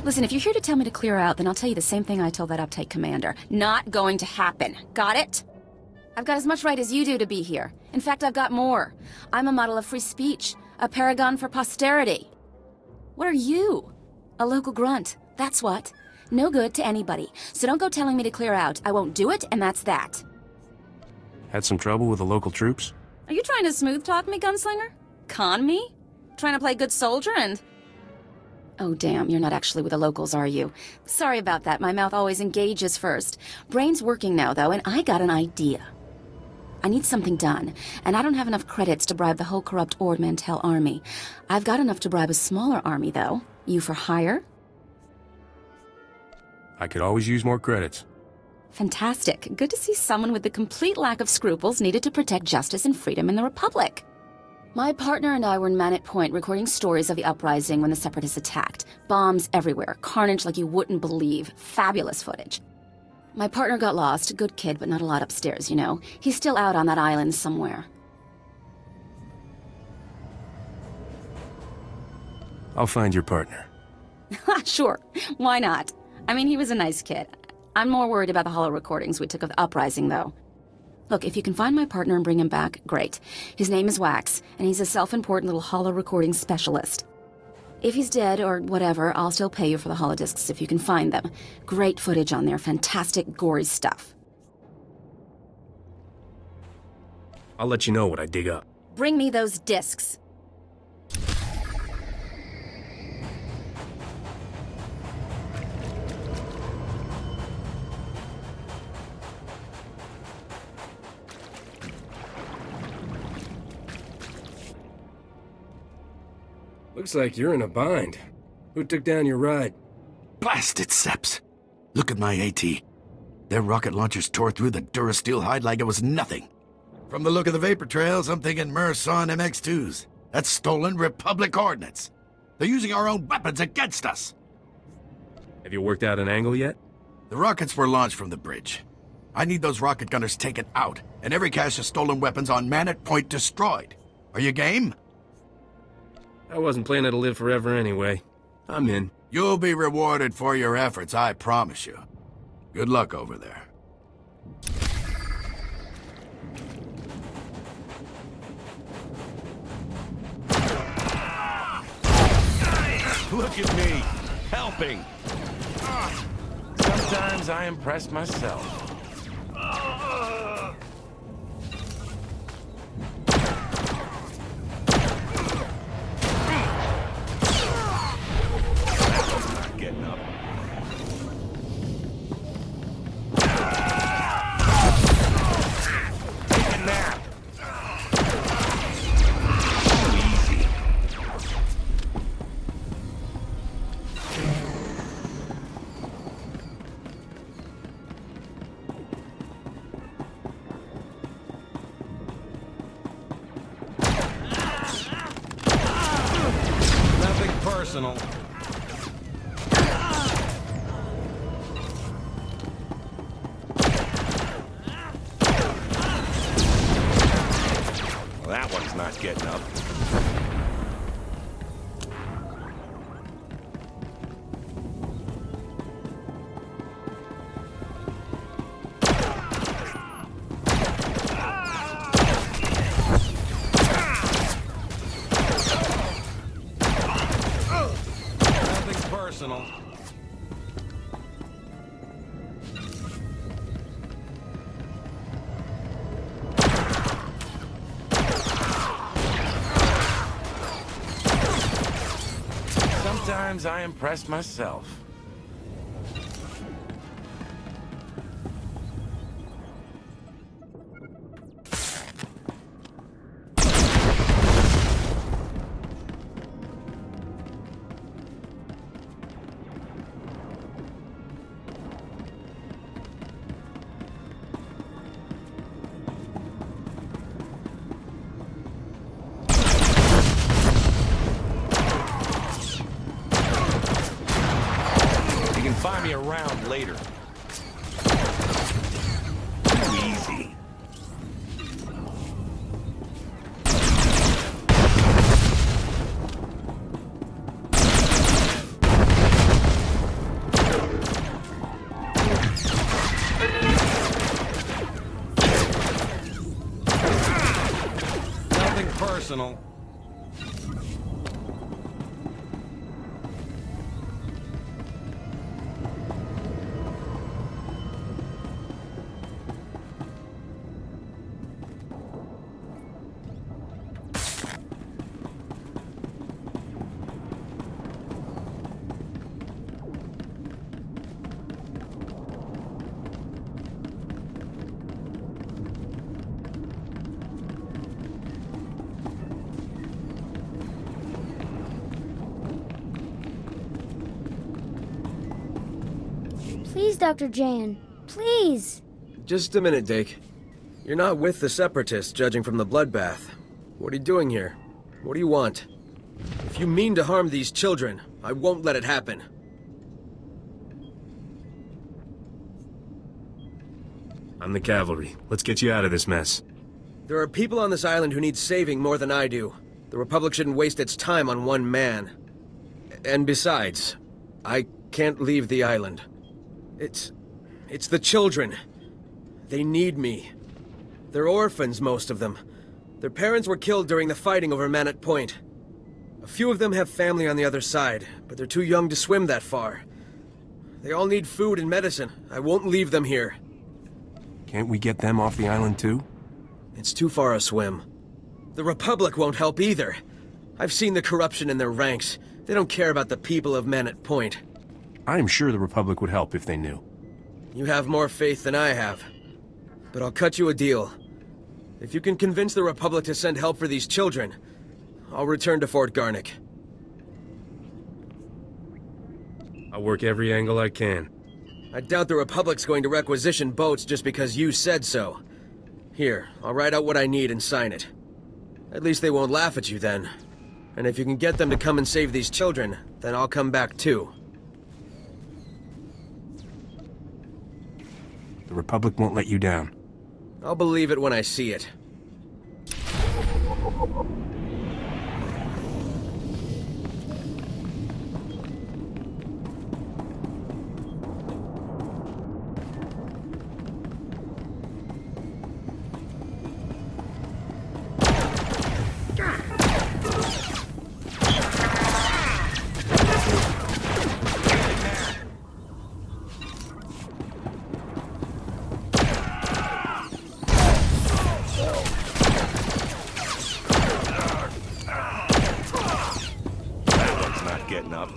Listen, if you're here to tell me to clear out, then I'll tell you the same thing I told that uptight commander. Not going to happen. Got it? I've got as much right as you do to be here. In fact, I've got more. I'm a model of free speech. A paragon for posterity. What are you? A local grunt. That's what. No good to anybody. So don't go telling me to clear out. I won't do it, and that's that. Had some trouble with the local troops? Are you trying to smooth talk me, gunslinger? Con me? Trying to play good soldier and... Oh, damn, you're not actually with the locals, are you? Sorry about that, my mouth always engages first. Brain's working now, though, and I got an idea. I need something done, and I don't have enough credits to bribe the whole corrupt Ord Mantell army. I've got enough to bribe a smaller army, though. You for hire? I could always use more credits. Fantastic. Good to see someone with the complete lack of scruples needed to protect justice and freedom in the Republic. My partner and I were in Manat Point recording stories of the uprising when the Separatists attacked. Bombs everywhere, carnage like you wouldn't believe. Fabulous footage. My partner got lost, good kid, but not a lot upstairs, you know. He's still out on that island somewhere. I'll find your partner. Sure, why not? I mean, he was a nice kid. I'm more worried about the hollow recordings we took of the uprising, though. Look, if you can find my partner and bring him back, great. His name is Wax, and he's a self-important little hollow recording specialist. If he's dead or whatever, I'll still pay you for the holodiscs if you can find them. Great footage on there, fantastic, gory stuff. I'll let you know what I dig up. Bring me those discs. Looks like you're in a bind. Who took down your ride? Blasted Seps! Look at my AT. Their rocket launchers tore through the Durasteel hide like it was nothing. From the look of the vapor trails, I'm thinking Mur saw an MX-2s. That's stolen Republic ordnance. They're using our own weapons against us. Have you worked out an angle yet? The rockets were launched from the bridge. I need those rocket gunners taken out, and every cache of stolen weapons on Manat Point destroyed. Are you game? I wasn't planning to live forever anyway. I'm in. You'll be rewarded for your efforts, I promise you. Good luck over there. Look at me, helping. Sometimes I impress myself. Getting up. Take a nap. Easy. Nothing personal. That one's not getting up. Nothing personal. Sometimes I impress myself. Find me around later. Too easy. personal. Please, Dr. Jan. Please. Just a minute, Dake. You're not with the Separatists, judging from the bloodbath. What are you doing here? What do you want? If you mean to harm these children, I won't let it happen. I'm the cavalry. Let's get you out of this mess. There are people on this island who need saving more than I do. The Republic shouldn't waste its time on one man. And besides, I can't leave the island. It's the children. They need me. They're orphans, most of them. Their parents were killed during the fighting over Manat Point. A few of them have family on the other side, but they're too young to swim that far. They all need food and medicine. I won't leave them here. Can't we get them off the island too? It's too far a swim. The Republic won't help either. I've seen the corruption in their ranks. They don't care about the people of Manat Point. I'm sure the Republic would help if they knew. You have more faith than I have. But I'll cut you a deal. If you can convince the Republic to send help for these children, I'll return to Fort Garnick. I'll work every angle I can. I doubt the Republic's going to requisition boats just because you said so. Here, I'll write out what I need and sign it. At least they won't laugh at you then. And if you can get them to come and save these children, then I'll come back too. The Republic won't let you down. I'll believe it when I see it. Getting up.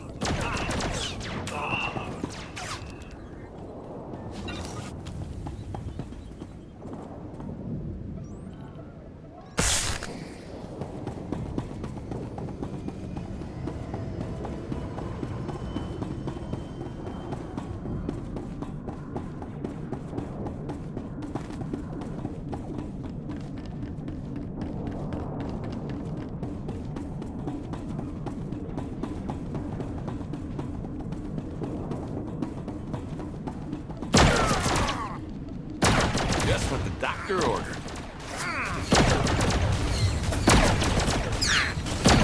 Just what the doctor ordered.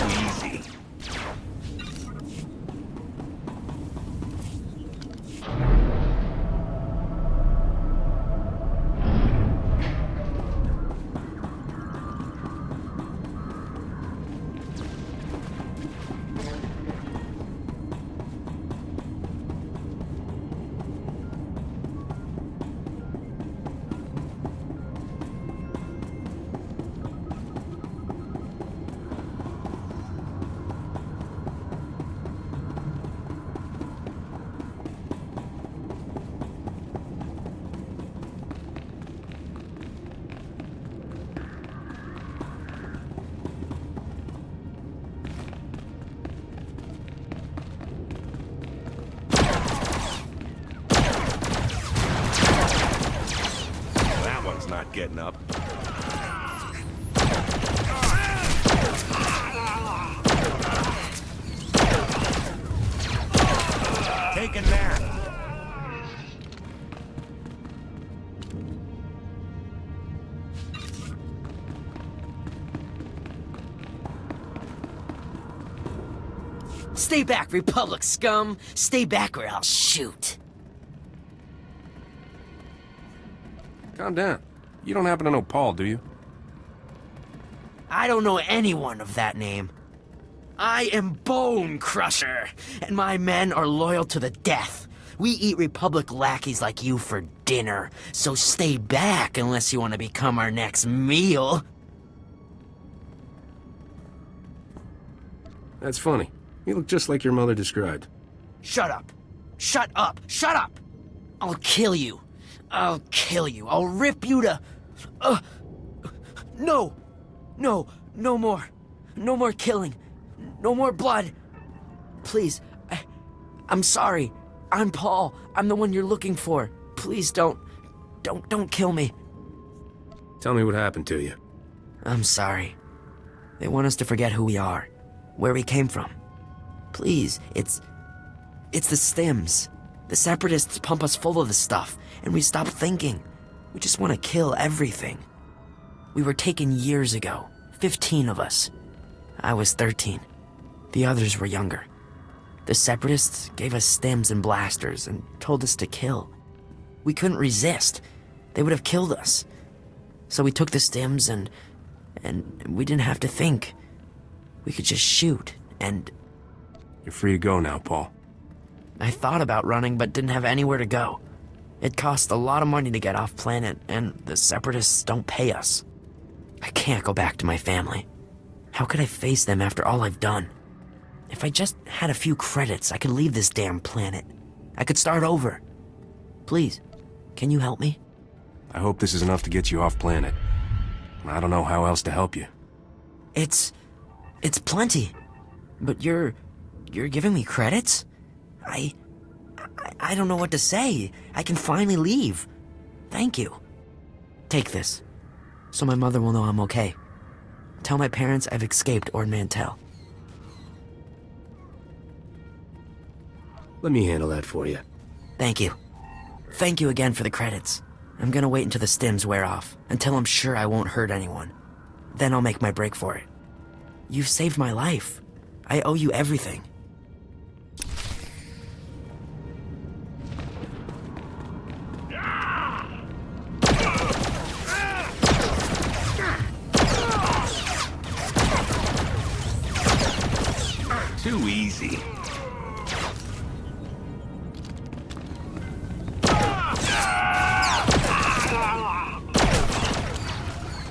Easy. Not getting up. Take a nap. Stay back, Republic scum! Stay back or I'll shoot! Calm down. You don't happen to know Paul, do you? I don't know anyone of that name. I am Bone Crusher, and my men are loyal to the death. We eat Republic lackeys like you for dinner, so stay back unless you want to become our next meal. That's funny. You look just like your mother described. Shut up. Shut up. Shut up! I'll kill you. I'll kill you. I'll rip you to... No! No, no more. No more killing. No more blood. Please, I'm sorry. I'm Paul. I'm the one you're looking for. Please don't kill me. Tell me what happened to you. I'm sorry. They want us to forget who we are, where we came from. Please, it's the stims. The Separatists pump us full of this stuff, and we stop thinking. We just want to kill everything. We were taken years ago, 15 of us. I was 13. The others were younger. The Separatists gave us stims and blasters and told us to kill. We couldn't resist. They would have killed us. So we took the stims and we didn't have to think. We could just shoot and... You're free to go now, Paul. I thought about running, but didn't have anywhere to go. It cost a lot of money to get off planet, and the Separatists don't pay us. I can't go back to my family. How could I face them after all I've done? If I just had a few credits, I could leave this damn planet. I could start over. Please, can you help me? I hope this is enough to get you off planet. I don't know how else to help you. It's plenty. But you're giving me credits? I don't know what to say. I can finally leave. Thank you. Take this, so my mother will know I'm okay. Tell my parents I've escaped Ord Mantell. Let me handle that for you. Thank you. Thank you again for the credits. I'm gonna wait until the stims wear off, until I'm sure I won't hurt anyone. Then I'll make my break for it. You've saved my life. I owe you everything. Too easy.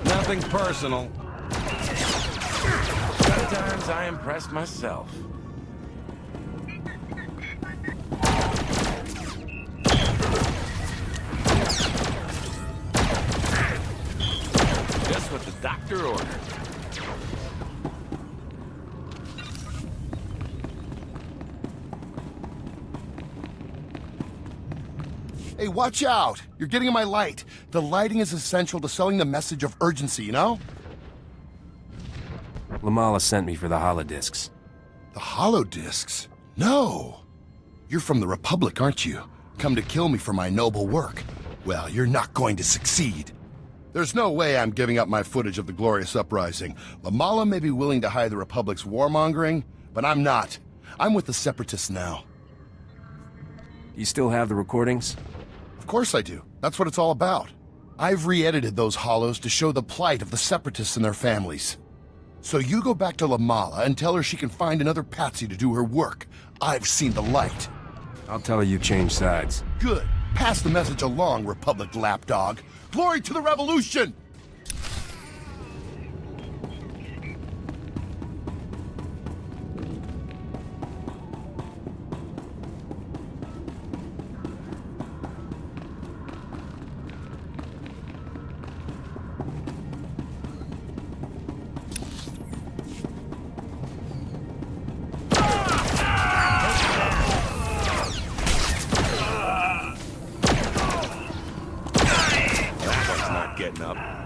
Nothing personal. Sometimes I impress myself. Just what the doctor ordered. Hey, watch out! You're getting in my light. The lighting is essential to selling the message of urgency, you know? Lamala sent me for the holodiscs. The holodiscs? No! You're from the Republic, aren't you? Come to kill me for my noble work. Well, you're not going to succeed. There's no way I'm giving up my footage of the glorious uprising. Lamala may be willing to hide the Republic's warmongering, but I'm not. I'm with the Separatists now. You still have the recordings? Of course I do. That's what it's all about. I've re-edited those holos to show the plight of the Separatists and their families. So you go back to Lamala and tell her she can find another patsy to do her work. I've seen the light. I'll tell her you changed sides. Good. Pass the message along, Republic lapdog. Glory to the Revolution! Getting up.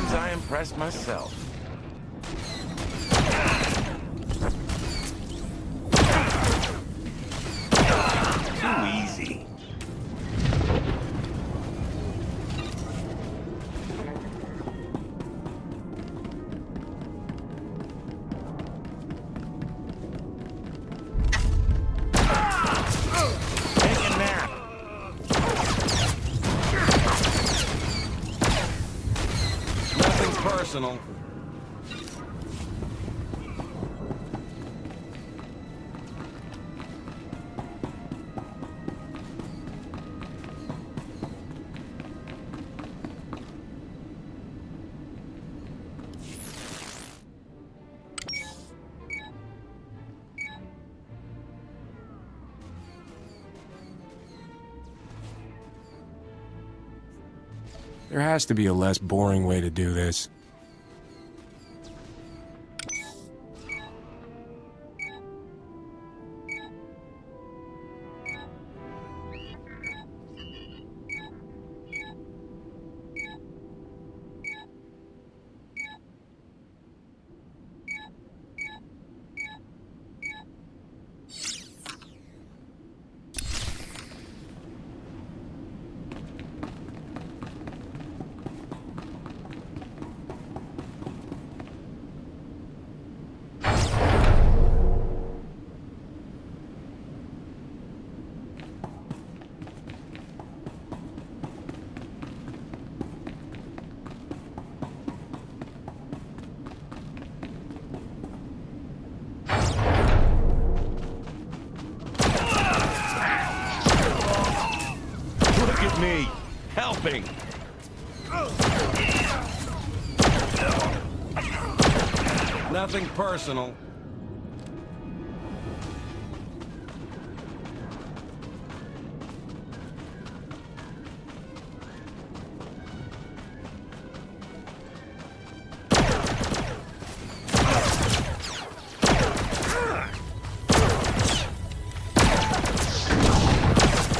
Sometimes I impress myself. Too easy. Take a nap. Nothing personal. There has to be a less boring way to do this. Look at me, helping. Nothing personal.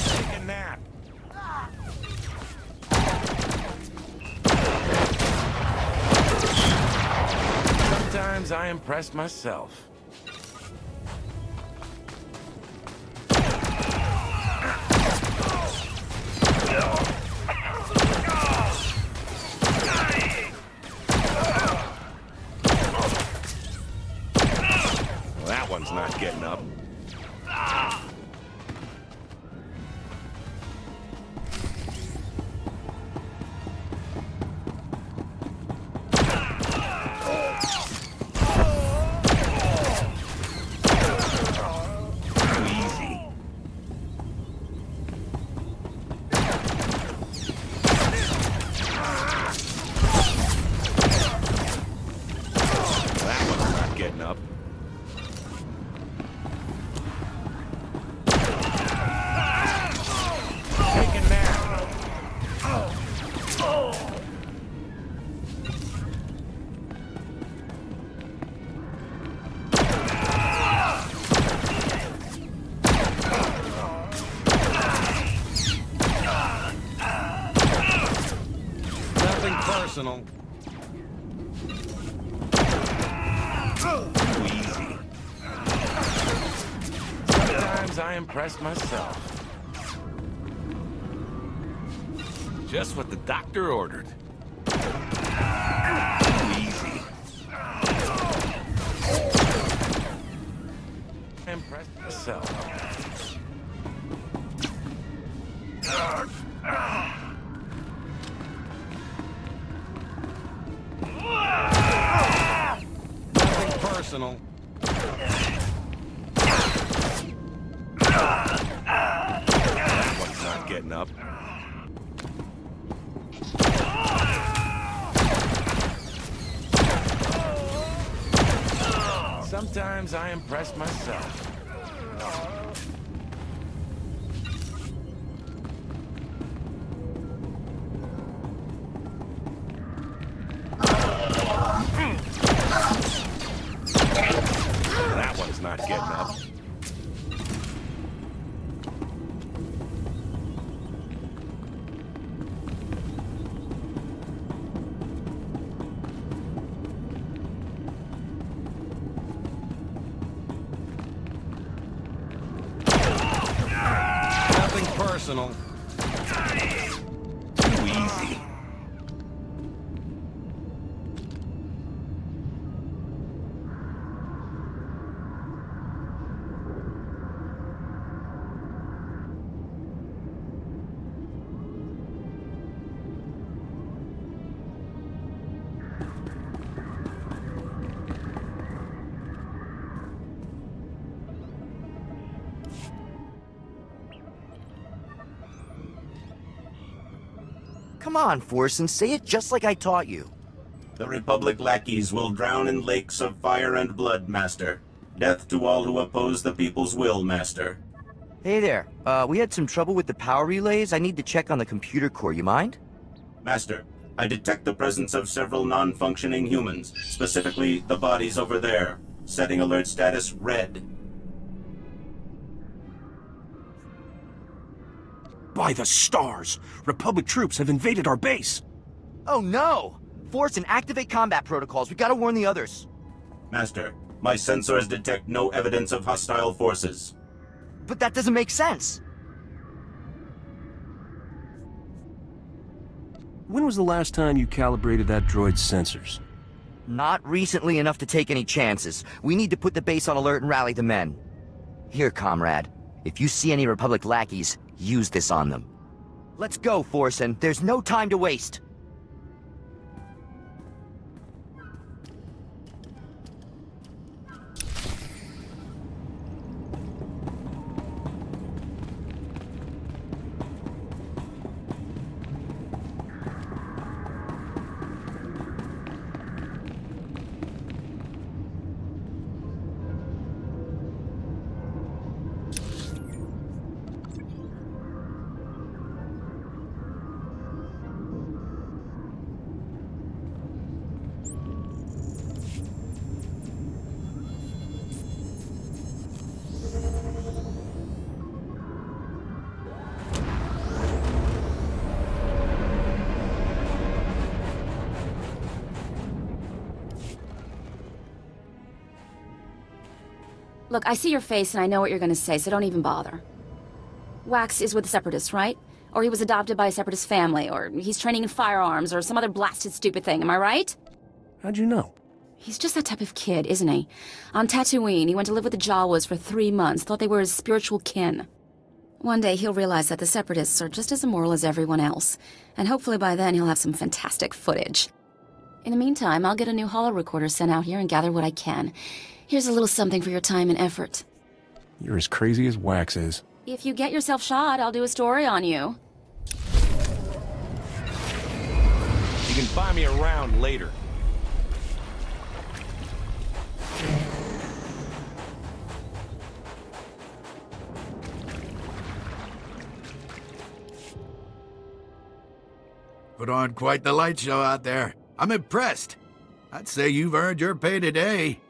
Take a nap. Sometimes I impress myself. Well, that one's not getting up. Getting up. Take a nap. Nothing personal. Too easy. Sometimes I impress myself. Just what the doctor ordered. Too easy. I impress myself. Nothing personal. That one's not getting up. Sometimes I impress myself. That one's not getting up. Nothing personal. Too easy. Come on, Forsen, say it just like I taught you. The Republic lackeys will drown in lakes of fire and blood, Master. Death to all who oppose the people's will, Master. Hey there, we had some trouble with the power relays. I need to check on the computer core, you mind? Master, I detect the presence of several non-functioning humans, specifically the bodies over there. Setting alert status red. By the stars! Republic troops have invaded our base! Oh no! Forsen, activate combat protocols. We gotta warn the others. Master, my sensors detect no evidence of hostile forces. But that doesn't make sense. When was the last time you calibrated that droid's sensors? Not recently enough to take any chances. We need to put the base on alert and rally the men. Here, comrade. If you see any Republic lackeys, use this on them. Let's go, Forsen. There's no time to waste. Look, I see your face and I know what you're gonna say, so don't even bother. Wax is with the Separatists, right? Or he was adopted by a Separatist family, or he's training in firearms, or some other blasted stupid thing, am I right? How'd you know? He's just that type of kid, isn't he? On Tatooine, he went to live with the Jawas for 3 months, thought they were his spiritual kin. One day he'll realize that the Separatists are just as immoral as everyone else, and hopefully by then he'll have some fantastic footage. In the meantime, I'll get a new holo recorder sent out here and gather what I can. Here's a little something for your time and effort. You're as crazy as Wax is. If you get yourself shot, I'll do a story on you. You can find me around later. Put on quite the light show out there. I'm impressed. I'd say you've earned your pay today.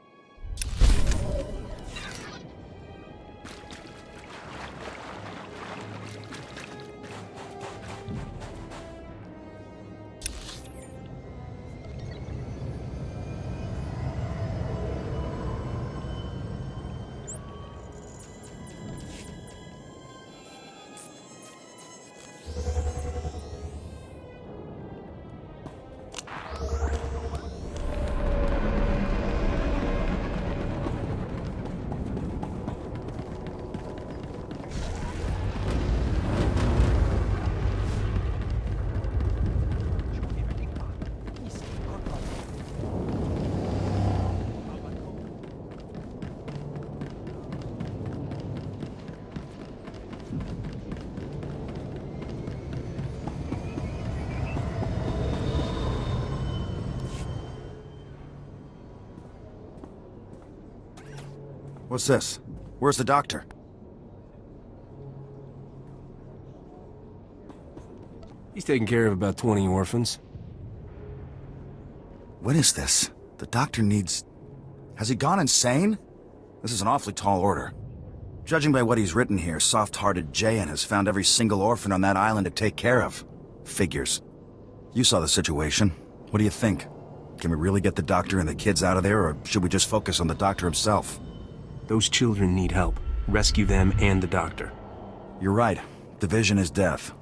What's this? Where's the doctor? He's taking care of about 20 orphans. What is this? The doctor needs... Has he gone insane? This is an awfully tall order. Judging by what he's written here, soft-hearted Jayan has found every single orphan on that island to take care of. Figures. You saw the situation. What do you think? Can we really get the doctor and the kids out of there, or should we just focus on the doctor himself? Those children need help. Rescue them and the doctor. You're right. Division is death.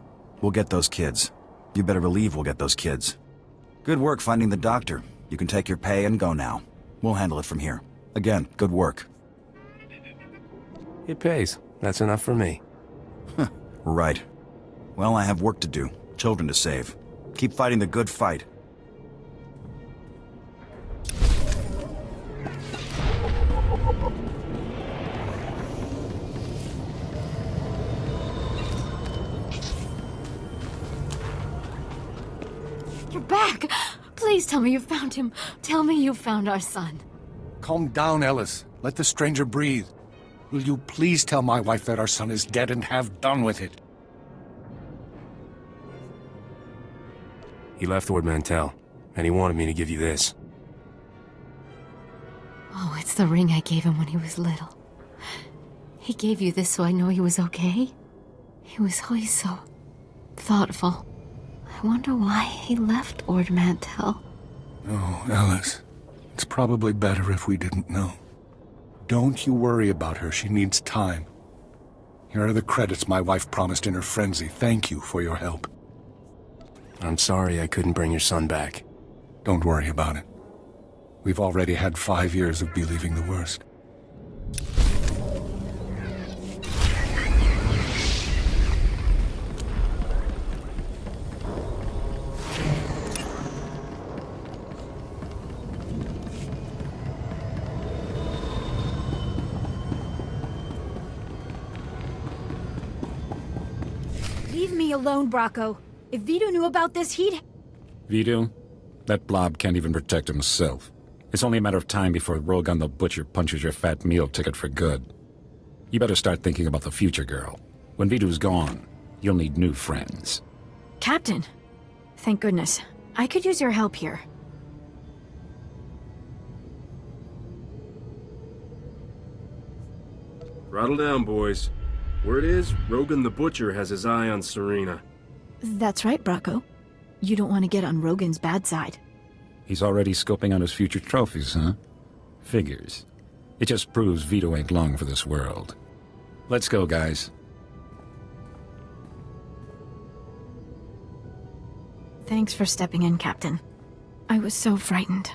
We'll get those kids. You better believe we'll get those kids. Good work finding the doctor. You can take your pay and go now. We'll handle it from here. Again, good work. It pays. That's enough for me. Right. Well, I have work to do. Children to save. Keep fighting the good fight. You're back! Please tell me you found him. Tell me you found our son. Calm down, Ellis. Let the stranger breathe. Will you please tell my wife that our son is dead and have done with it? He left Lord Mantell, and he wanted me to give you this. Oh, it's the ring I gave him when he was little. He gave you this so I know he was okay? He was always so thoughtful. I wonder why he left Lord Mantell. Oh, Ellis. It's probably better if we didn't know. Don't you worry about her. She needs time. Here are the credits my wife promised in her frenzy. Thank you for your help. I'm sorry I couldn't bring your son back. Don't worry about it. We've already had 5 years of believing the worst. Leave me alone, Bracco. If Vito knew about this, he'd... Vito? That blob can't even protect himself. It's only a matter of time before Rogan the Butcher punches your fat meal ticket for good. You better start thinking about the future, girl. When Vito's gone, you'll need new friends. Captain! Thank goodness. I could use your help here. Throttle down, boys. Word is, Rogan the Butcher has his eye on Serena. That's right, Bracco. You don't want to get on Rogan's bad side. He's already scoping out his future trophies, huh? Figures. It just proves Vito ain't long for this world. Let's go, guys. Thanks for stepping in, Captain. I was so frightened.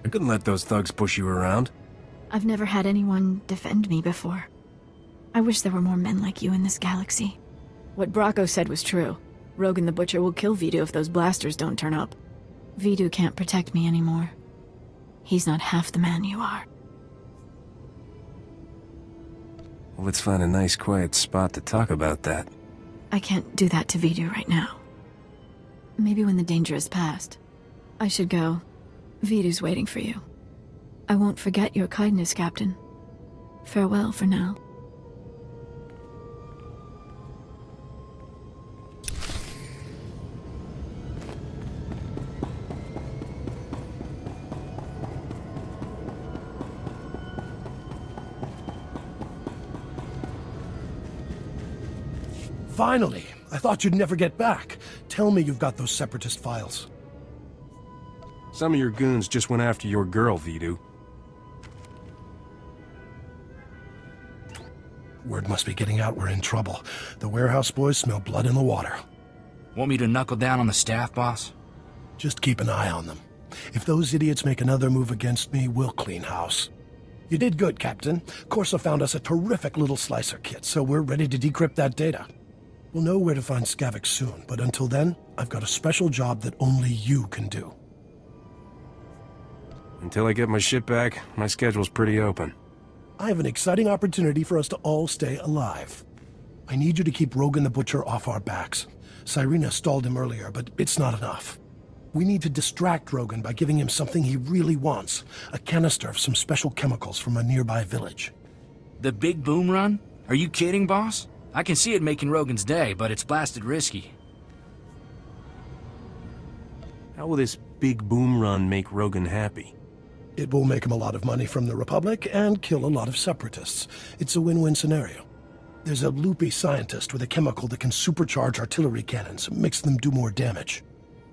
I couldn't let those thugs push you around. I've never had anyone defend me before. I wish there were more men like you in this galaxy. What Bracco said was true. Rogan the Butcher will kill Vito if those blasters don't turn up. Vito can't protect me anymore. He's not half the man you are. Well, let's find a nice quiet spot to talk about that. I can't do that to Vito right now. Maybe when the danger is past. I should go. Vito's waiting for you. I won't forget your kindness, Captain. Farewell for now. Finally! I thought you'd never get back. Tell me you've got those separatist files. Some of your goons just went after your girl, Vito. Word must be getting out we're in trouble. The warehouse boys smell blood in the water. Want me to knuckle down on the staff, boss? Just keep an eye on them. If those idiots make another move against me, we'll clean house. You did good, Captain. Corsa found us a terrific little slicer kit, so we're ready to decrypt that data. We'll know where to find Skavik soon, but until then, I've got a special job that only you can do. Until I get my ship back, my schedule's pretty open. I have an exciting opportunity for us to all stay alive. I need you to keep Rogan the Butcher off our backs. Cyrena stalled him earlier, but it's not enough. We need to distract Rogan by giving him something he really wants. A canister of some special chemicals from a nearby village. The big boom run? Are you kidding, boss? I can see it making Rogan's day, but it's blasted risky. How will this big boom run make Rogan happy? It will make him a lot of money from the Republic and kill a lot of separatists. It's a win-win scenario. There's a loopy scientist with a chemical that can supercharge artillery cannons, makes them do more damage.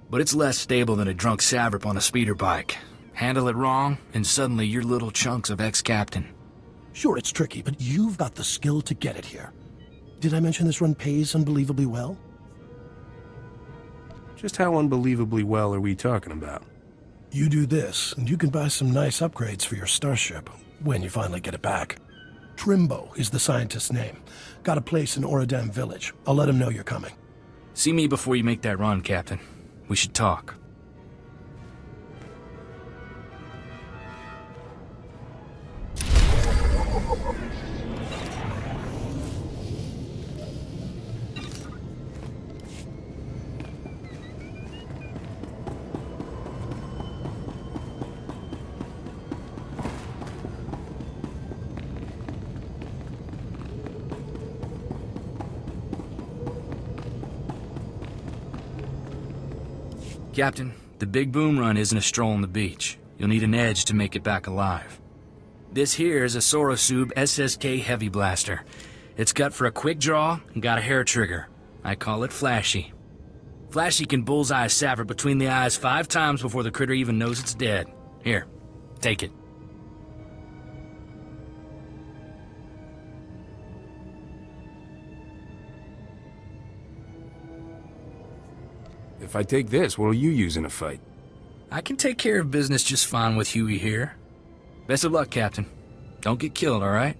But it's less stable than a drunk savrip on a speeder bike. Handle it wrong, and suddenly you're little chunks of ex-captain. Sure, it's tricky, but you've got the skill to get it here. Did I mention this run pays unbelievably well? Just how unbelievably well are we talking about? You do this, and you can buy some nice upgrades for your starship, when you finally get it back. Trimbo is the scientist's name. Got a place in Oradam Village. I'll let him know you're coming. See me before you make that run, Captain. We should talk. Captain, the big boom run isn't a stroll on the beach. You'll need an edge to make it back alive. This here is a Sorosub SSK Heavy Blaster. It's cut for a quick draw and got a hair trigger. I call it Flashy. Flashy can bullseye a Savert between the eyes 5 times before the critter even knows it's dead. Here, take it. If I take this, what'll you use in a fight? I can take care of business just fine with Huey here. Best of luck, Captain. Don't get killed, all right?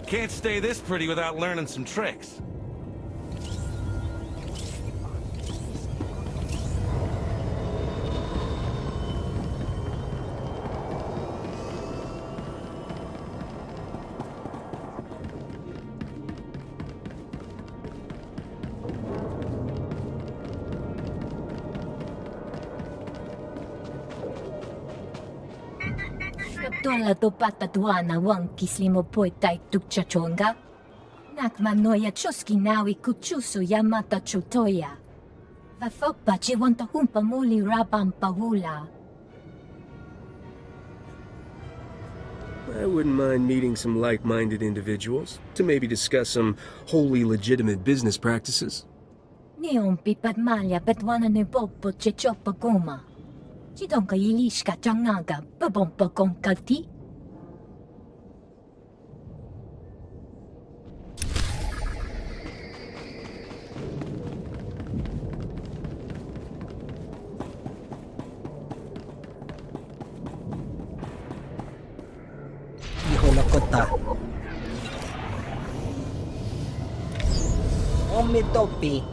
Can't stay this pretty without learning some tricks. Tola to patatuana wang kislimo poetai tukchachonga. Nakmanoya choski nawi kuchuso yamata chotoya. Vafokpa chiwanta humpa muli rabam pahula. I wouldn't mind meeting some like-minded individuals to maybe discuss some wholly legitimate business practices. Neompi padmalya petwana ne popo chechopa goma. Chidonka yilishka changaga babompa konkati. Kota. Omitopi.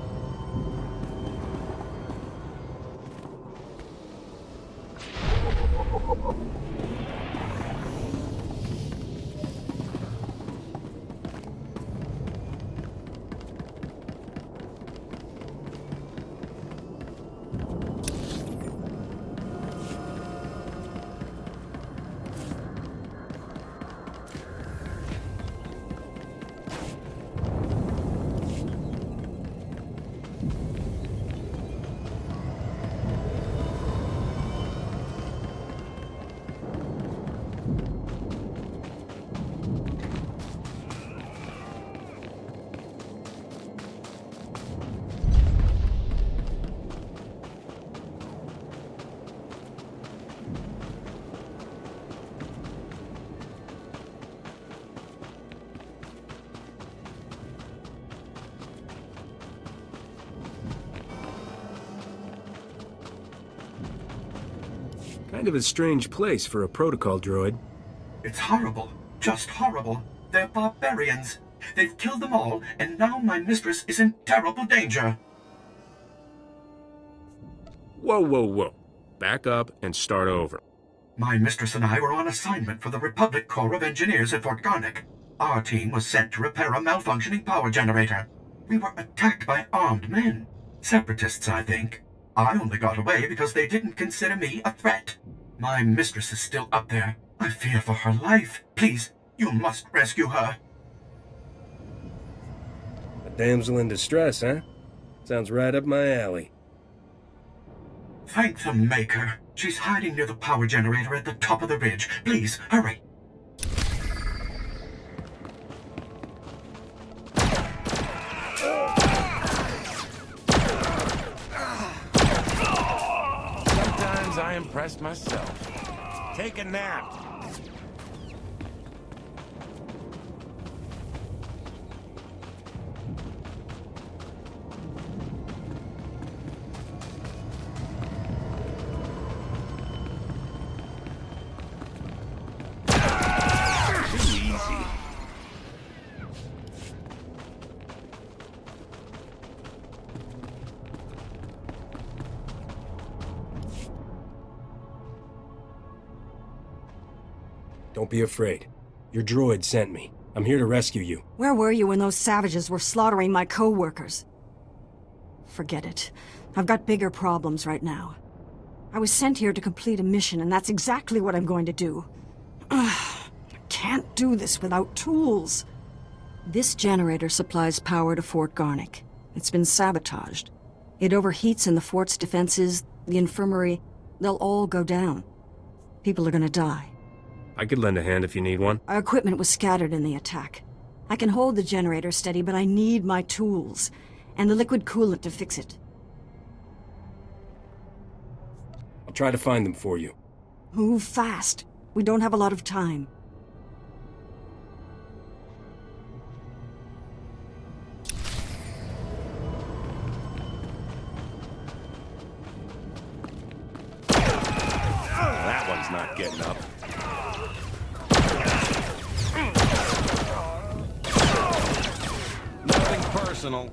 Kind of a strange place for a protocol droid. It's horrible. Just horrible. They're barbarians. They've killed them all, and now my mistress is in terrible danger. Whoa, whoa, whoa. Back up and start over. My mistress and I were on assignment for the Republic Corps of Engineers at Fort Garnick. Our team was sent to repair a malfunctioning power generator. We were attacked by armed men. Separatists, I think. I only got away because they didn't consider me a threat. My mistress is still up there. I fear for her life. Please, you must rescue her. A damsel in distress, huh? Sounds right up my alley. Thank the Maker. She's hiding near the power generator at the top of the ridge. Please, hurry. Sometimes I impress myself. Take a nap. Don't be afraid. Your droid sent me. I'm here to rescue you. Where were you when those savages were slaughtering my co-workers? Forget it. I've got bigger problems right now. I was sent here to complete a mission, and that's exactly what I'm going to do. I can't do this without tools. This generator supplies power to Fort Garnick. It's been sabotaged. It overheats and the fort's defenses, the infirmary, they'll all go down. People are gonna die. I could lend a hand if you need one. Our equipment was scattered in the attack. I can hold the generator steady, but I need my tools, and the liquid coolant to fix it. I'll try to find them for you. Move fast. We don't have a lot of time. That one's not getting up. Nothing personal.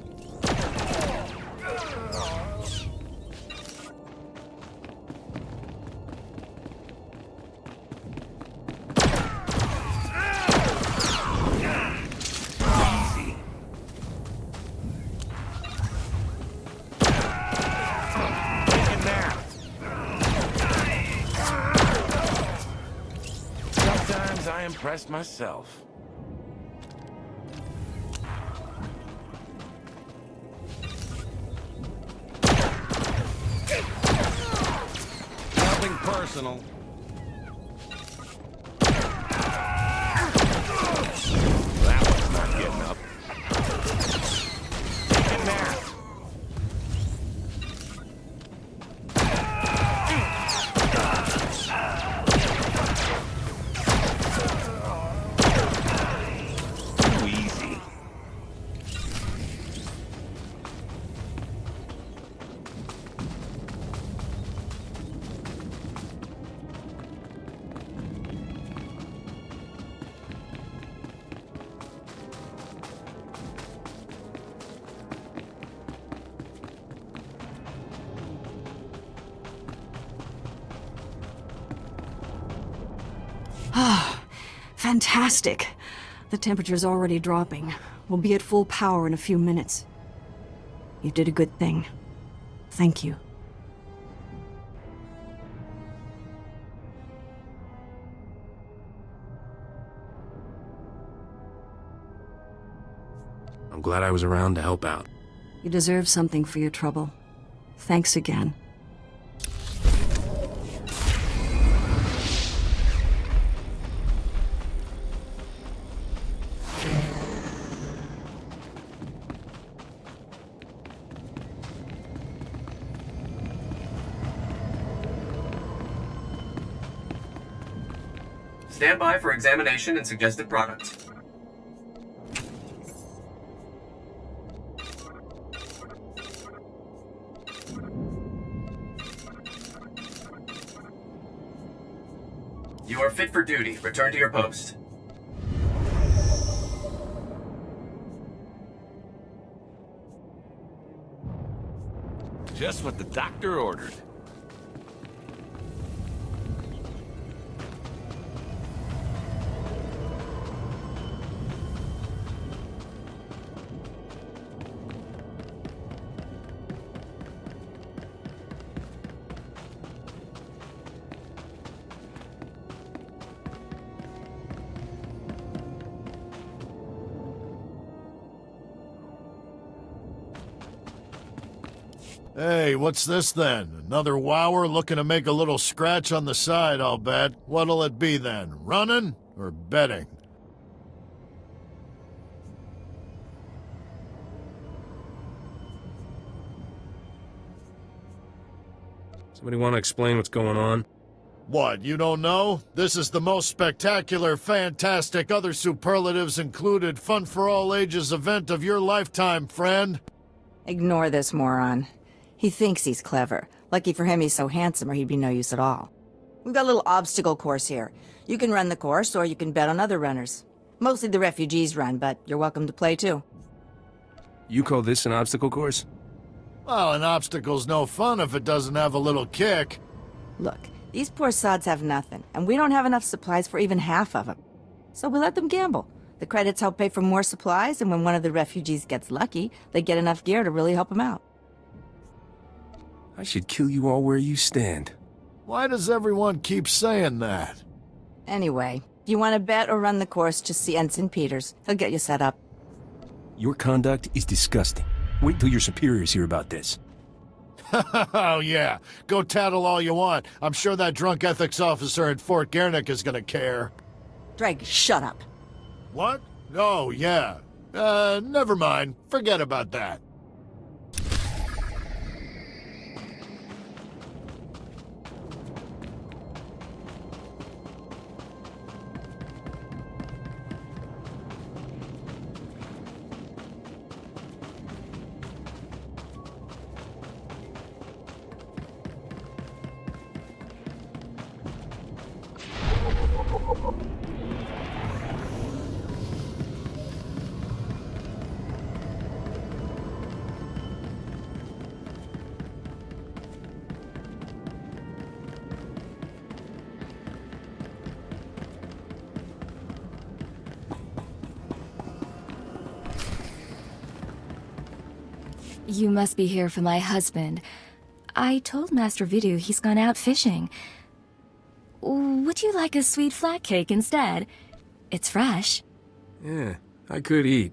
Easy. Take a nap. Sometimes I impress myself. Nothing personal. That one's not getting up. Take a nap. Too easy. Ah, fantastic. The temperature's already dropping. We'll be at full power in a few minutes. You did a good thing. Thank you. I'm glad I was around to help out. You deserve something for your trouble. Thanks again. Stand by for examination and suggested products. You are fit for duty. Return to your post. Just what the doctor ordered. Hey, what's this then? Another wower looking to make a little scratch on the side, I'll bet. What'll it be then? Running or betting? Somebody want to explain what's going on? What, you don't know? This is the most spectacular, fantastic, other superlatives included, fun-for-all-ages event of your lifetime, friend. Ignore this moron. He thinks he's clever. Lucky for him he's so handsome or he'd be no use at all. We've got a little obstacle course here. You can run the course or you can bet on other runners. Mostly the refugees run, but you're welcome to play too. You call this an obstacle course? Well, an obstacle's no fun if it doesn't have a little kick. Look, these poor sods have nothing, and we don't have enough supplies for even half of them. So we let them gamble. The credits help pay for more supplies, and when one of the refugees gets lucky, they get enough gear to really help them out. I should kill you all where you stand. Why does everyone keep saying that? Anyway, if you want to bet or run the course, just see Ensign Peters. He'll get you set up. Your conduct is disgusting. Wait till your superiors hear about this. Oh, yeah. Go tattle all you want. I'm sure that drunk ethics officer at Fort Gernick is gonna care. Drake, shut up. What? Oh, yeah. Never mind. Forget about that. You must be here for my husband. I told Master Vidu he's gone out fishing. Would you like a sweet flat cake instead? It's fresh. Yeah, I could eat.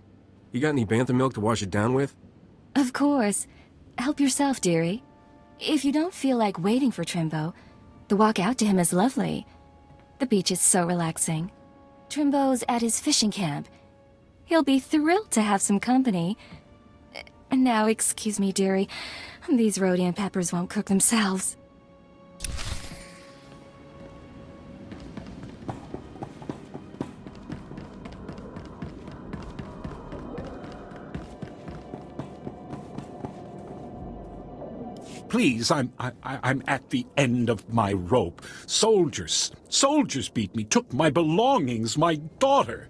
You got any bantha milk to wash it down with? Of course. Help yourself, dearie. If you don't feel like waiting for Trimbo, the walk out to him is lovely. The beach is so relaxing. Trimbo's at his fishing camp. He'll be thrilled to have some company. Now, excuse me, dearie. These Rhodian peppers won't cook themselves. Please, I'm at the end of my rope. Soldiers beat me, took my belongings, my daughter.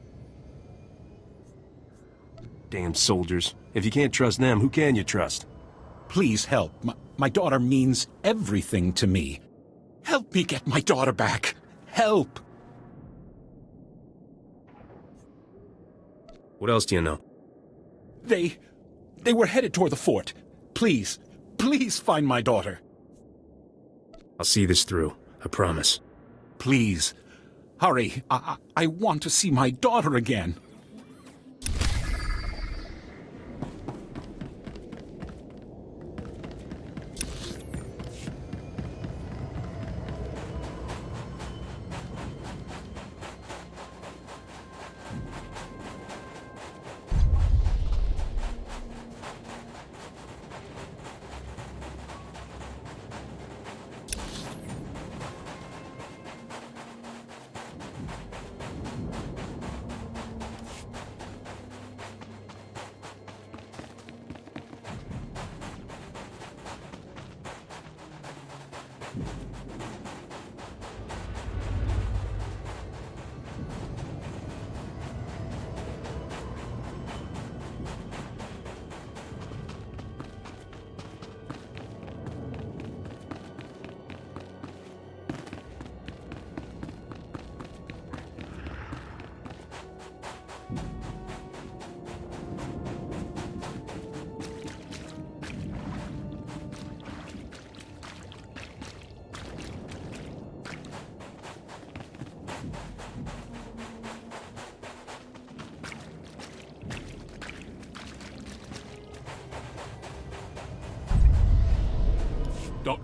Damn soldiers. If you can't trust them, who can you trust? Please help. My daughter means everything to me. Help me get my daughter back. Help. What else do you know? They were headed toward the fort. Please find my daughter. I'll see this through. I promise. Please, hurry. I want to see my daughter again.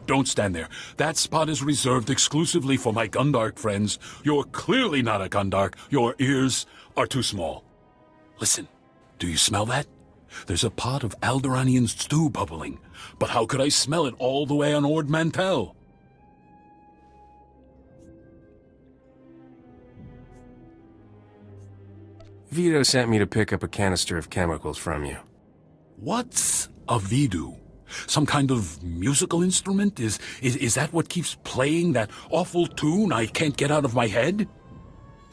Don't stand there. That spot is reserved exclusively for my Gundark friends. You're clearly not a Gundark. Your ears are too small. Listen, do you smell that? There's a pot of Alderaanian stew bubbling. But how could I smell it all the way on Ord Mantell? Vito sent me to pick up a canister of chemicals from you. What's a Vidu? Some kind of musical instrument? Is that what keeps playing that awful tune I can't get out of my head?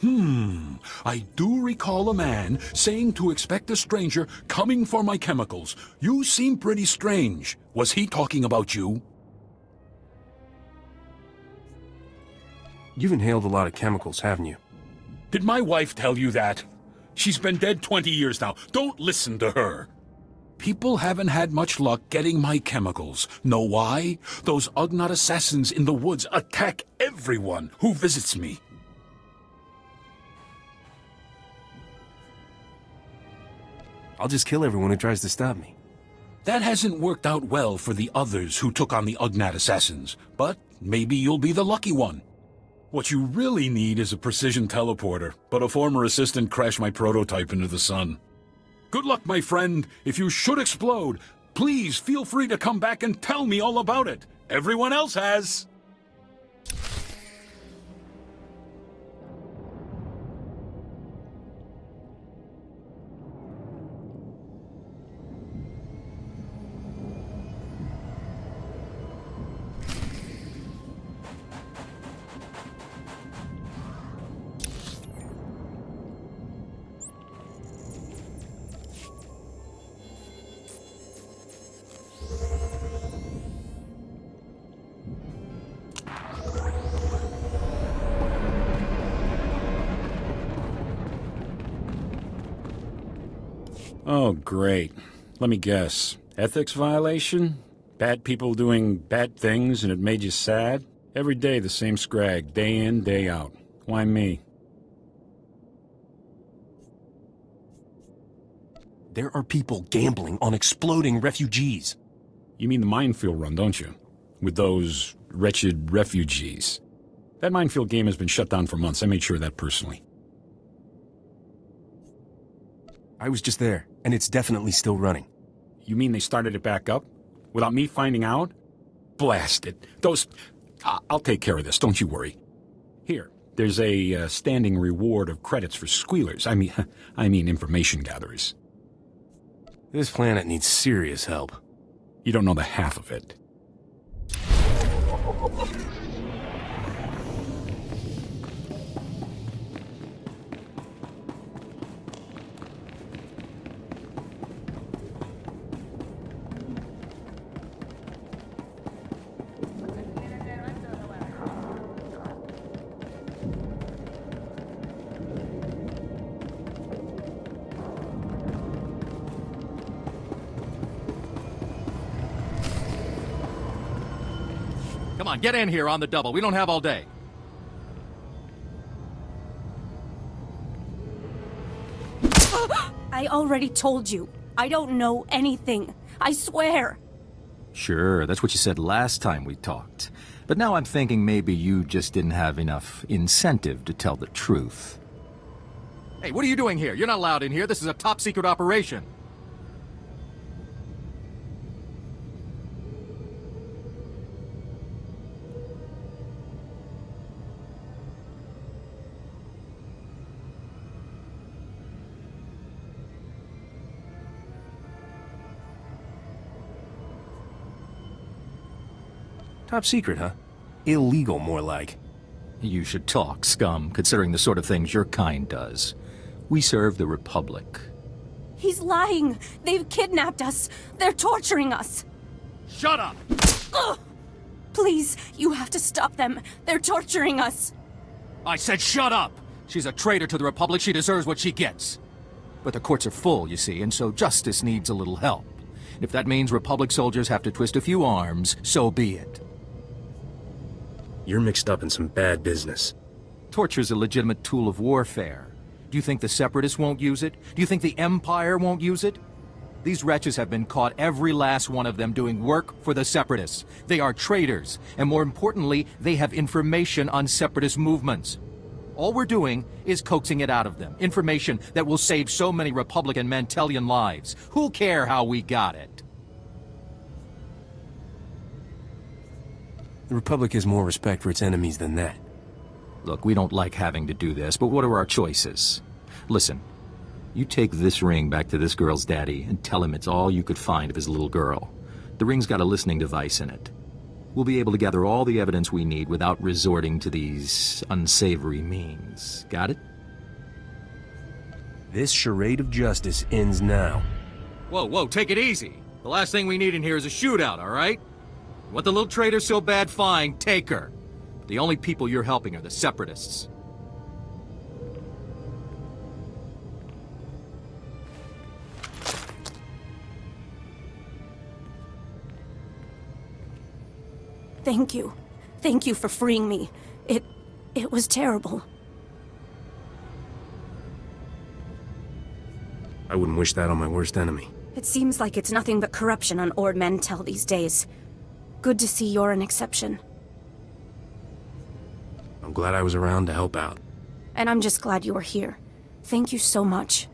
I do recall a man saying to expect a stranger coming for my chemicals. You seem pretty strange. Was he talking about you? You've inhaled a lot of chemicals, haven't you? Did my wife tell you that? She's been dead 20 years now. Don't listen to her. People haven't had much luck getting my chemicals. Know why? Those Ugnaught assassins in the woods attack everyone who visits me. I'll just kill everyone who tries to stop me. That hasn't worked out well for the others who took on the Ugnaught assassins, but maybe you'll be the lucky one. What you really need is a precision teleporter, but a former assistant crashed my prototype into the sun. Good luck, my friend. If you should explode, please feel free to come back and tell me all about it. Everyone else has. Oh, great. Let me guess. Ethics violation? Bad people doing bad things and it made you sad? Every day the same scrag, day in, day out. Why me? There are people gambling on exploding refugees. You mean the minefield run, don't you? With those wretched refugees. That minefield game has been shut down for months. I made sure of that personally. I was just there, and it's definitely still running. You mean they started it back up? Without me finding out? Blast it. Those... I'll take care of this, don't you worry. Here, there's a standing reward of credits for squealers. I mean information gatherers. This planet needs serious help. You don't know the half of it. Come on, get in here on the double. We don't have all day. I already told you. I don't know anything. I swear. Sure, that's what you said last time we talked. But now I'm thinking maybe you just didn't have enough incentive to tell the truth. Hey, what are you doing here? You're not allowed in here. This is a top-secret operation. Top secret, huh? Illegal, more like. You should talk, scum, considering the sort of things your kind does. We serve the Republic. He's lying. They've kidnapped us. They're torturing us. Shut up! Ugh! Please, you have to stop them. They're torturing us. I said shut up! She's a traitor to the Republic. She deserves what she gets. But the courts are full, you see, and so justice needs a little help. If that means Republic soldiers have to twist a few arms, so be it. You're mixed up in some bad business. Torture's a legitimate tool of warfare. Do you think the Separatists won't use it? Do you think the Empire won't use it? These wretches have been caught, every last one of them, doing work for the Separatists. They are traitors, and more importantly, they have information on Separatist movements. All we're doing is coaxing it out of them. Information that will save so many Republican Mantelian lives. Who'll care how we got it? The Republic has more respect for its enemies than that. Look, we don't like having to do this, but what are our choices? Listen, you take this ring back to this girl's daddy and tell him it's all you could find of his little girl. The ring's got a listening device in it. We'll be able to gather all the evidence we need without resorting to these unsavory means. Got it? This charade of justice ends now. Whoa, take it easy. The last thing we need in here is a shootout, all right? What the little traitor's so bad, fine, take her. The only people you're helping are the Separatists. Thank you. Thank you for freeing me. It was terrible. I wouldn't wish that on my worst enemy. It seems like it's nothing but corruption on Ord Mantell these days. Good to see you're an exception. I'm glad I was around to help out. And I'm just glad you were here. Thank you so much.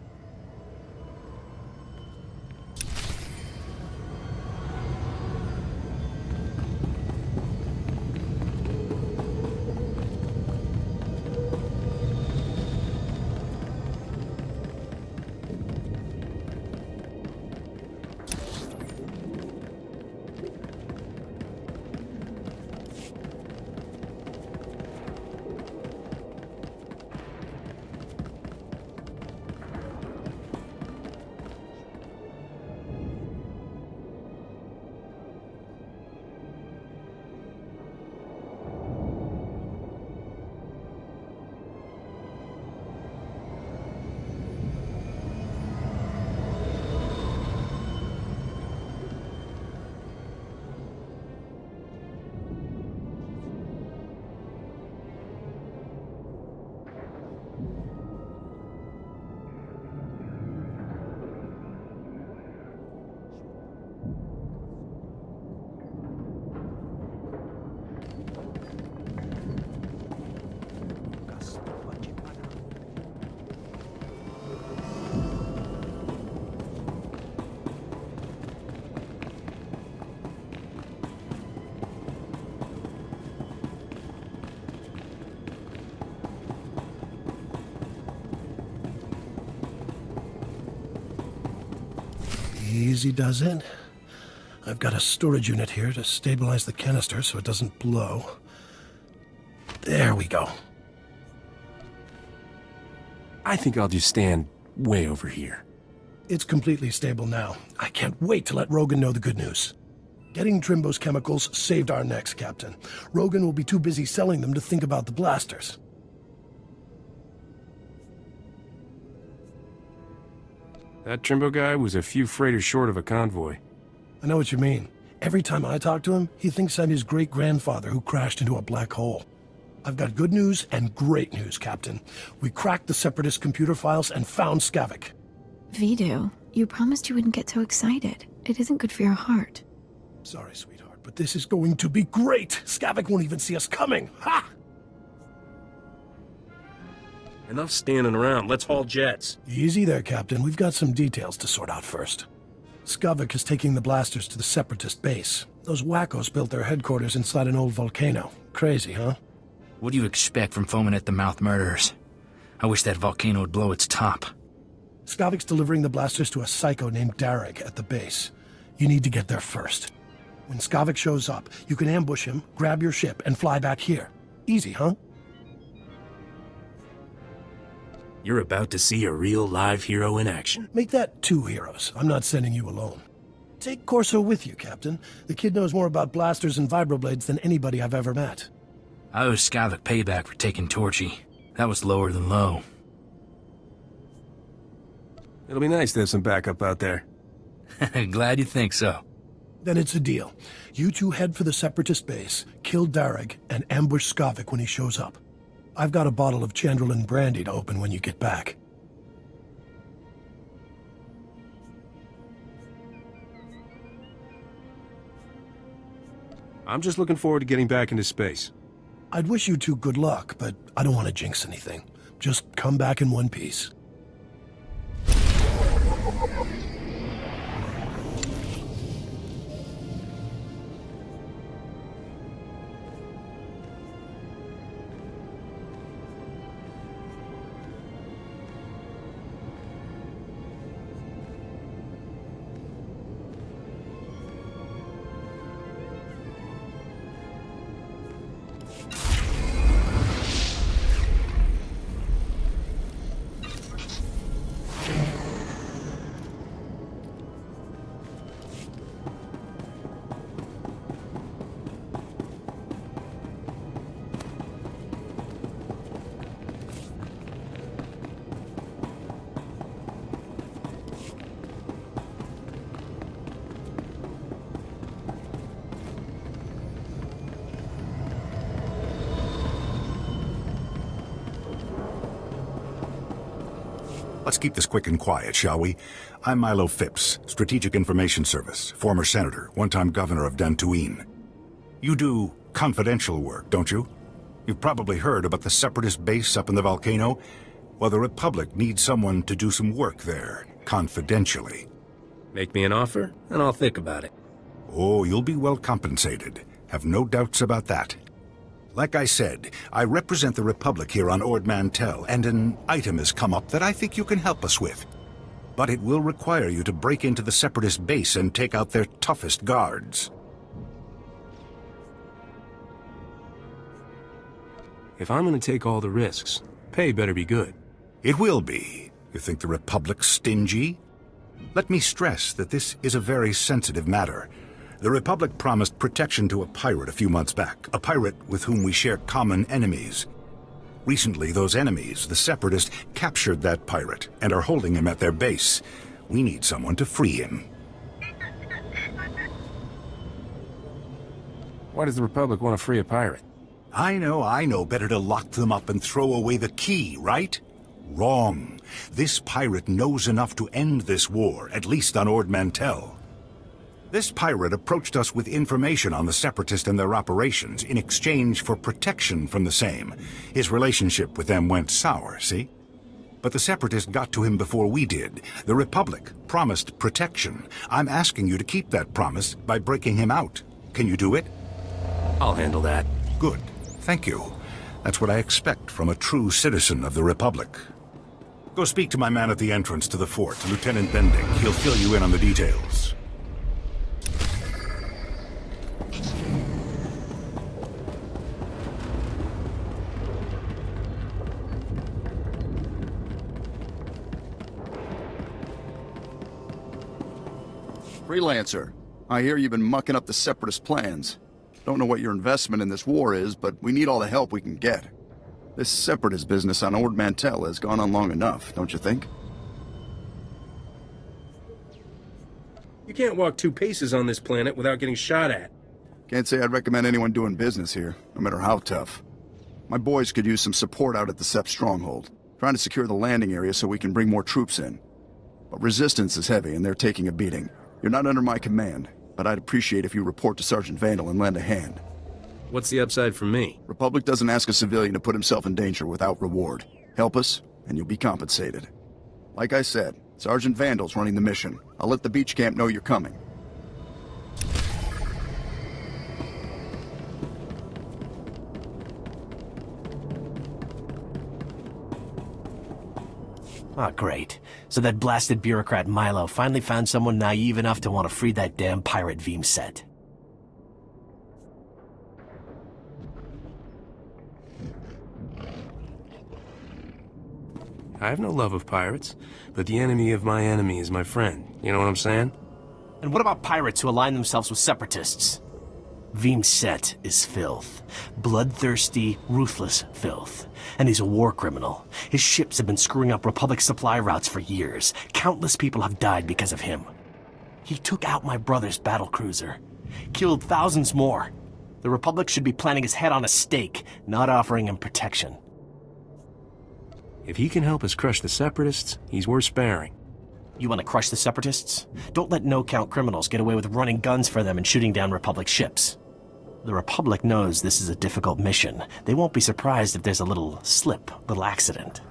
Easy does it. I've got a storage unit here to stabilize the canister so it doesn't blow. There we go. I think I'll just stand way over here. It's completely stable now. I can't wait to let Rogan know the good news. Getting Trimbo's chemicals saved our necks, Captain. Rogan will be too busy selling them to think about the blasters. That Trimbo guy was a few freighters short of a convoy. I know what you mean. Every time I talk to him, he thinks I'm his great-grandfather who crashed into a black hole. I've got good news and great news, Captain. We cracked the Separatist computer files and found Skavik. Vidu, you promised you wouldn't get so excited. It isn't good for your heart. Sorry, sweetheart, but this is going to be great! Skavik won't even see us coming! Ha! Enough standing around. Let's haul jets. Easy there, Captain. We've got some details to sort out first. Skavik is taking the blasters to the Separatist base. Those wackos built their headquarters inside an old volcano. Crazy, huh? What do you expect from foaming-at-the-mouth murderers? I wish that volcano would blow its top. Skavik's delivering the blasters to a psycho named Darag at the base. You need to get there first. When Skavik shows up, you can ambush him, grab your ship, and fly back here. Easy, huh? You're about to see a real live hero in action. Make that 2 heroes. I'm not sending you alone. Take Corso with you, Captain. The kid knows more about blasters and vibroblades than anybody I've ever met. I owe Skavik payback for taking Torchy. That was lower than low. It'll be nice to have some backup out there. Glad you think so. Then it's a deal. You two head for the Separatist base, kill Darag, and ambush Skavik when he shows up. I've got a bottle of Chandrelin brandy to open when you get back. I'm just looking forward to getting back into space. I'd wish you two good luck, but I don't want to jinx anything. Just come back in one piece. Let's keep this quick and quiet, shall we? I'm Milo Phipps, Strategic Information Service, former senator, one-time governor of Dantooine. You do confidential work, don't you? You've probably heard about the Separatist base up in the volcano. Well, the Republic needs someone to do some work there, confidentially. Make me an offer, and I'll think about it. Oh, you'll be well compensated. Have no doubts about that. Like I said, I represent the Republic here on Ord Mantell, and an item has come up that I think you can help us with. But it will require you to break into the Separatist base and take out their toughest guards. If I'm gonna take all the risks, pay better be good. It will be. You think the Republic's stingy? Let me stress that this is a very sensitive matter. The Republic promised protection to a pirate a few months back, a pirate with whom we share common enemies. Recently, those enemies, the Separatists, captured that pirate and are holding him at their base. We need someone to free him. Why does the Republic want to free a pirate? I know. Better to lock them up and throw away the key, right? Wrong. This pirate knows enough to end this war, at least on Ord Mantell. This pirate approached us with information on the Separatists and their operations in exchange for protection from the same. His relationship with them went sour, see? But the Separatists got to him before we did. The Republic promised protection. I'm asking you to keep that promise by breaking him out. Can you do it? I'll handle that. Good. Thank you. That's what I expect from a true citizen of the Republic. Go speak to my man at the entrance to the fort, Lieutenant Bending. He'll fill you in on the details. Freelancer, I hear you've been mucking up the Separatist plans. Don't know what your investment in this war is, but we need all the help we can get. This Separatist business on Ord Mantell has gone on long enough, don't you think? You can't walk 2 paces on this planet without getting shot at. Can't say I'd recommend anyone doing business here, no matter how tough. My boys could use some support out at the Sep stronghold, trying to secure the landing area so we can bring more troops in. But resistance is heavy and they're taking a beating. You're not under my command, but I'd appreciate if you report to Sergeant Vandal and lend a hand. What's the upside for me? Republic doesn't ask a civilian to put himself in danger without reward. Help us, and you'll be compensated. Like I said, Sergeant Vandal's running the mission. I'll let the beach camp know you're coming. Oh, great. So that blasted bureaucrat Milo finally found someone naive enough to want to free that damn pirate Vimset. I have no love of pirates, but the enemy of my enemy is my friend. You know what I'm saying? And what about pirates who align themselves with separatists? Vimset is filth. Bloodthirsty, ruthless filth. And he's a war criminal. His ships have been screwing up Republic supply routes for years. Countless people have died because of him. He took out my brother's battlecruiser. Killed thousands more. The Republic should be planting his head on a stake, not offering him protection. If he can help us crush the Separatists, he's worth sparing. You want to crush the Separatists? Don't let no-count criminals get away with running guns for them and shooting down Republic ships. The Republic knows this is a difficult mission. They won't be surprised if there's a little slip, little accident.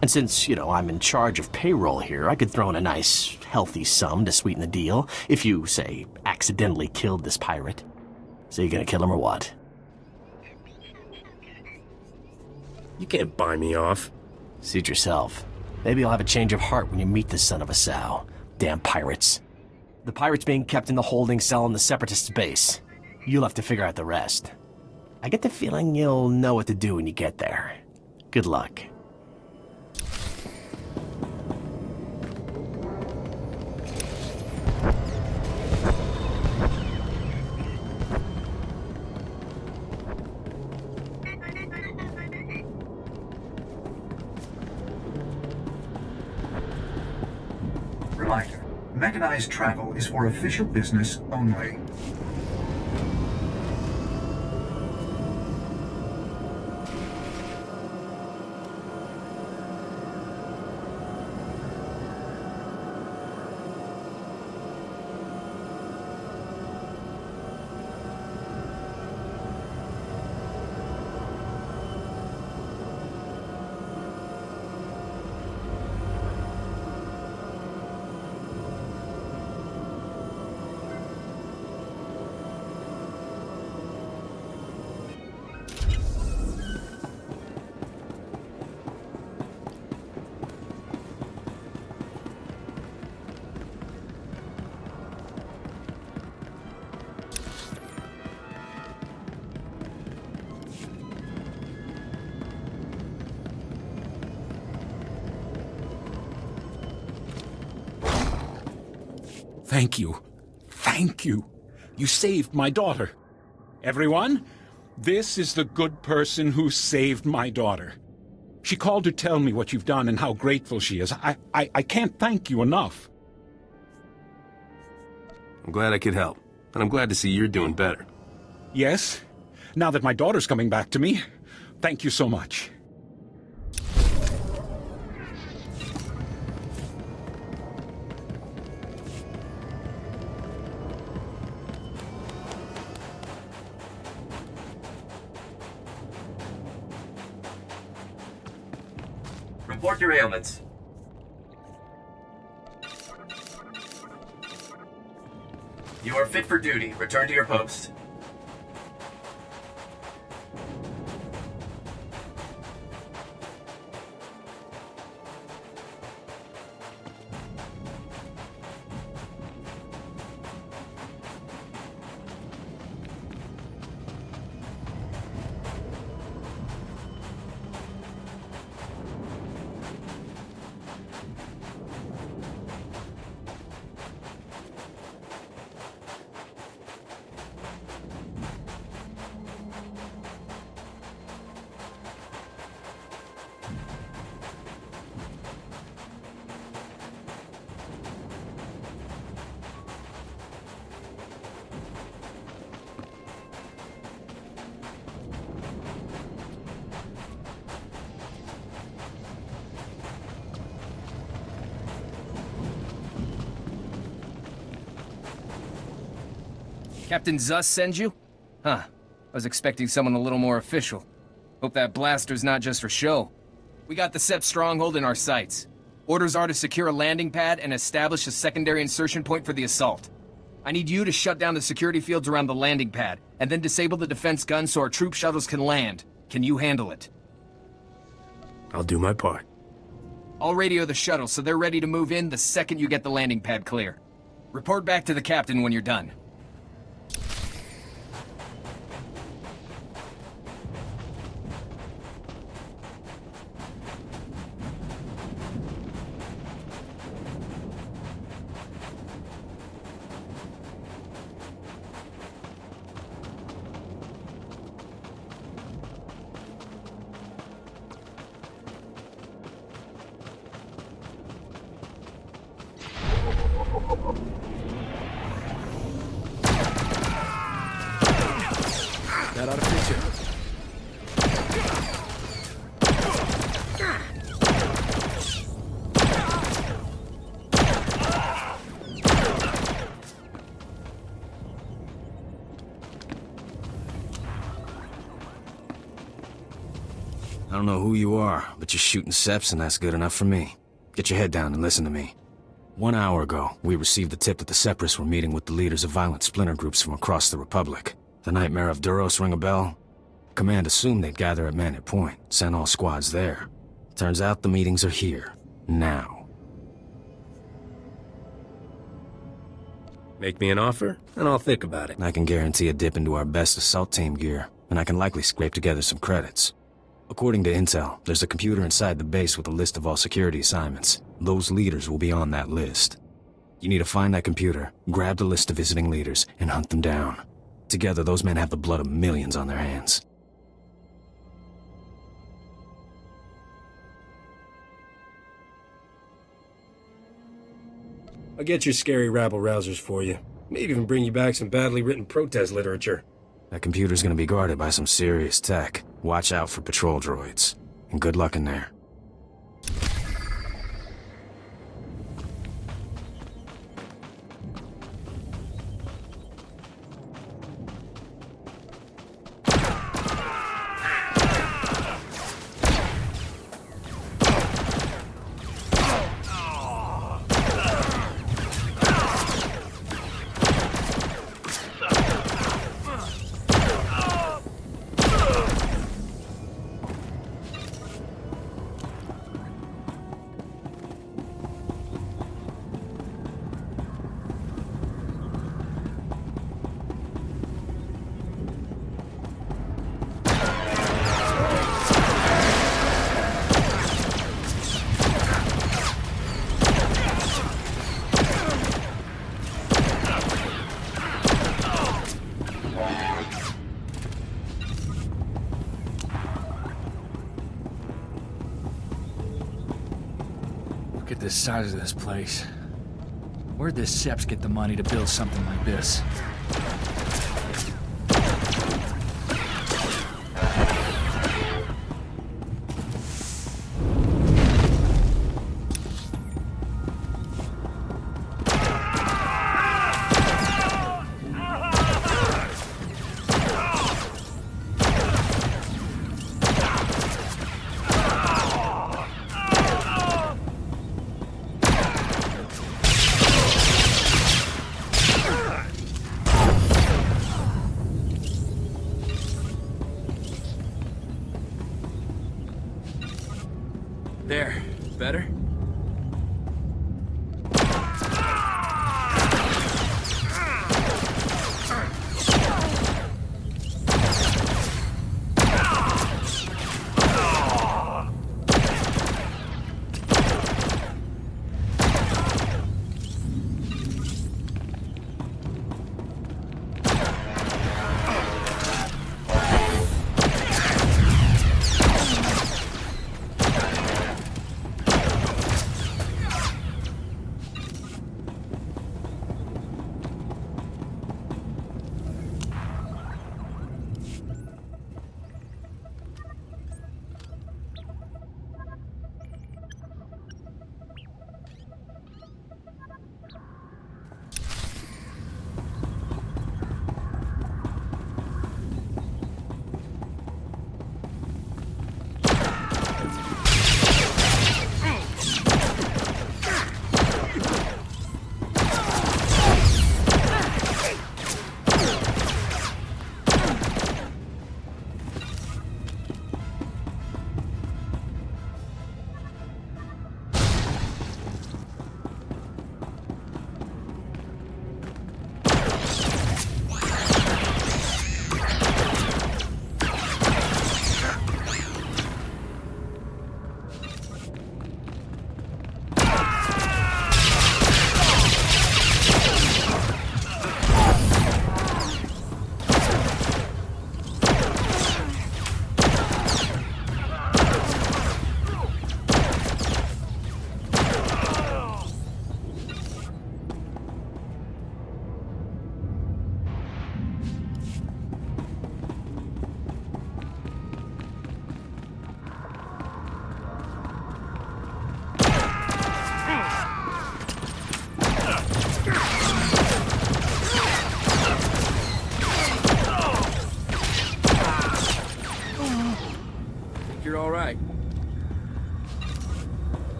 And since, I'm in charge of payroll here, I could throw in a nice, healthy sum to sweeten the deal if you, say, accidentally killed this pirate. So you gonna kill him or what? You can't buy me off. Suit yourself. Maybe you'll have a change of heart when you meet this son of a sow. Damn pirates. The pirate's being kept in the holding cell in the Separatists' base. You'll have to figure out the rest. I get the feeling you'll know what to do when you get there. Good luck. Reminder, mechanized travel is for official business only. Thank you. Thank you. You saved my daughter. Everyone, this is the good person who saved my daughter. She called to tell me what you've done and how grateful she is. I can't thank you enough. I'm glad I could help, and I'm glad to see you're doing better. Yes? Now that my daughter's coming back to me, thank you so much. Report your ailments. You are fit for duty. Return to your post. Captain Zuss sends you? Huh. I was expecting someone a little more official. Hope that blaster's not just for show. We got the Sept stronghold in our sights. Orders are to secure a landing pad and establish a secondary insertion point for the assault. I need you to shut down the security fields around the landing pad, and then disable the defense guns so our troop shuttles can land. Can you handle it? I'll do my part. I'll radio the shuttle so they're ready to move in the second you get the landing pad clear. Report back to the captain when you're done. That ought to fix you. I don't know who you are, but you're shooting Seps and that's good enough for me. Get your head down and listen to me. 1 hour ago, we received the tip that the Separatists were meeting with the leaders of violent splinter groups from across the Republic. The Nightmare of Duros ring a bell? Command assumed they'd gather at Manor Point, sent all squads there. Turns out the meetings are here. Now. Make me an offer, and I'll think about it. I can guarantee a dip into our best assault team gear, and I can likely scrape together some credits. According to intel, there's a computer inside the base with a list of all security assignments. Those leaders will be on that list. You need to find that computer, grab the list of visiting leaders, and hunt them down. Together, those men have the blood of millions on their hands. I'll get your scary rabble-rousers for you. Maybe even bring you back some badly written protest literature. That computer's gonna be guarded by some serious tech. Watch out for patrol droids. And good luck in there. Look at the size of this place. Where'd the Seps get the money to build something like this?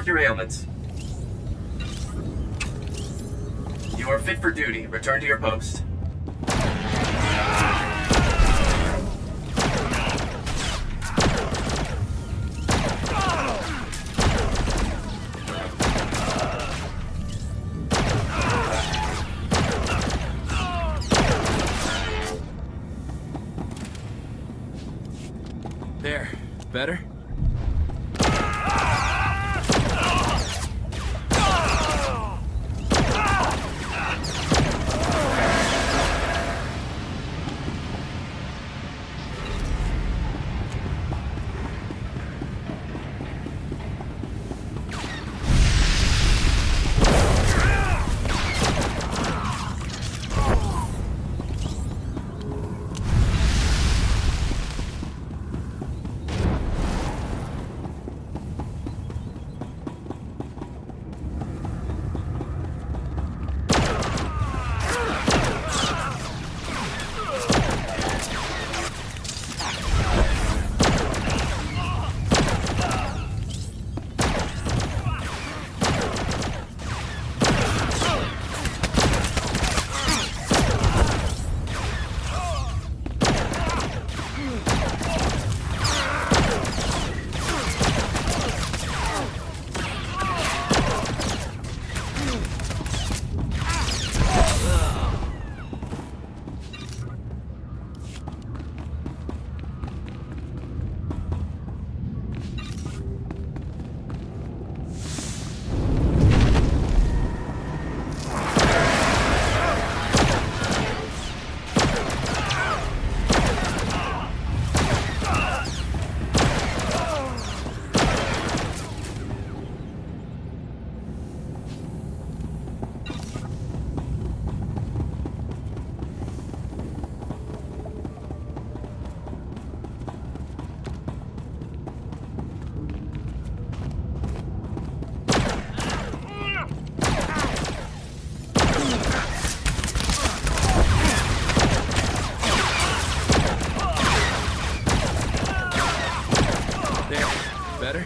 report your ailments. You are fit for duty. Return to your post. There. Better? Better?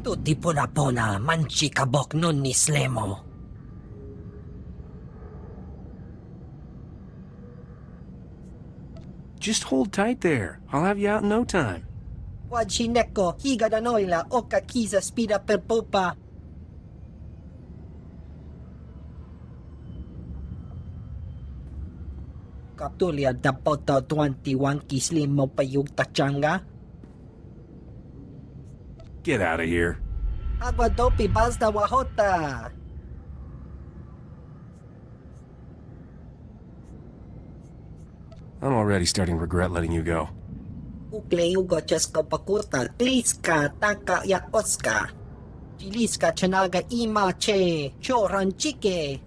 Tutti pona manchi kabok nun ni slemo. Just hold tight there. I'll have you out in no time. Wajineko higa da noila oka kiza spida per popa. Kaptulia da poto 21 kislimo payug tachanga. Get out of here. Agua dopi bazda wahota. I'm already starting to regret letting you go. Ukle ugo chesko pakurta kliska taka yakoska. Chiliska chanaga ima che choran chike.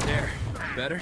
There. Better?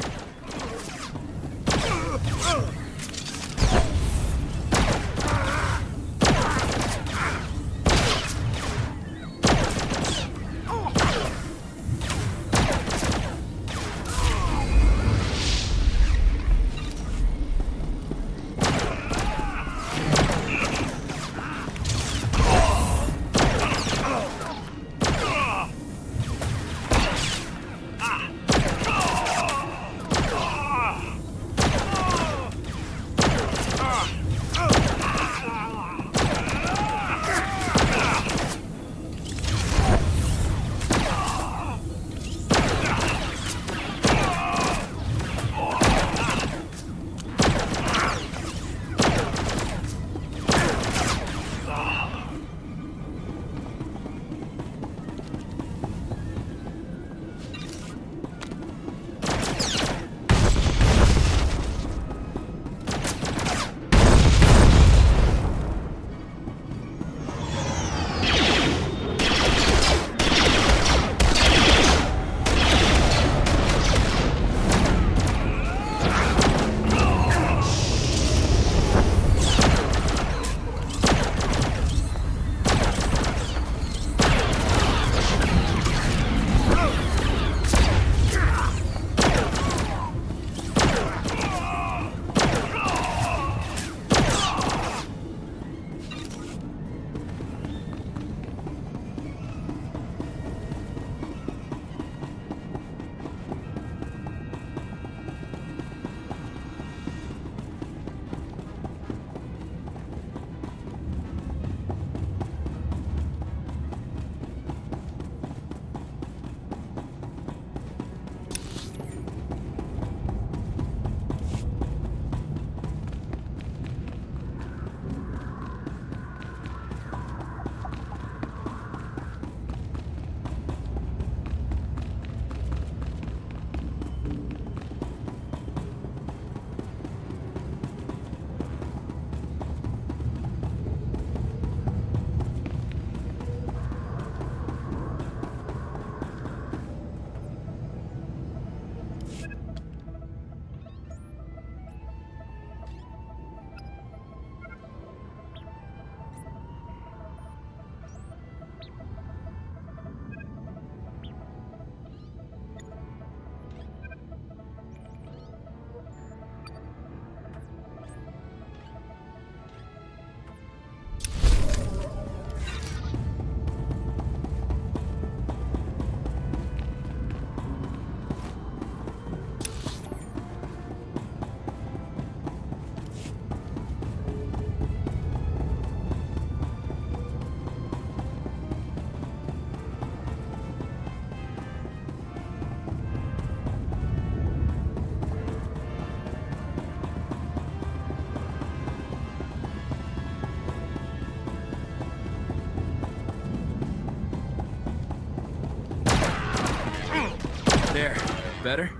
There. Better?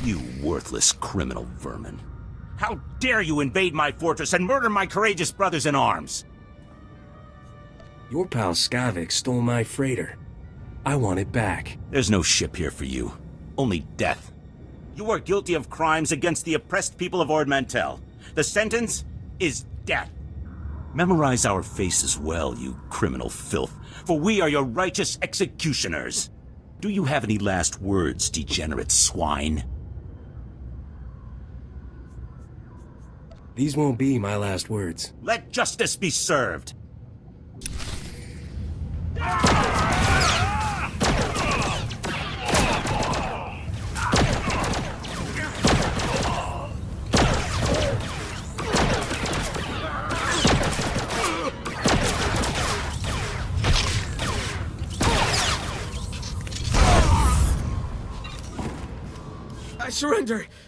You worthless criminal vermin. How dare you invade my fortress and murder my courageous brothers in arms? Your pal Skavik stole my freighter. I want it back. There's no ship here for you. Only death. You are guilty of crimes against the oppressed people of Ord Mantell. The sentence is death. Memorize our faces well, you criminal filth, for we are your righteous executioners. Do you have any last words, degenerate swine? These won't be my last words. Let justice be served.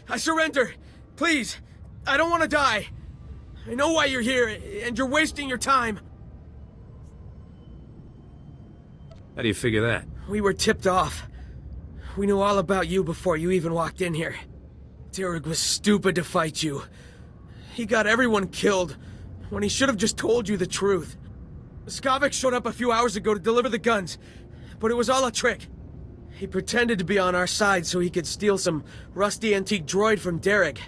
I surrender! Please! I don't want to die! I know why you're here, and you're wasting your time! How do you figure that? We were tipped off. We knew all about you before you even walked in here. Derek was stupid to fight you. He got everyone killed, when he should have just told you the truth. Skavik showed up a few hours ago to deliver the guns, but it was all a trick. He pretended to be on our side so he could steal some rusty antique droid from Derek.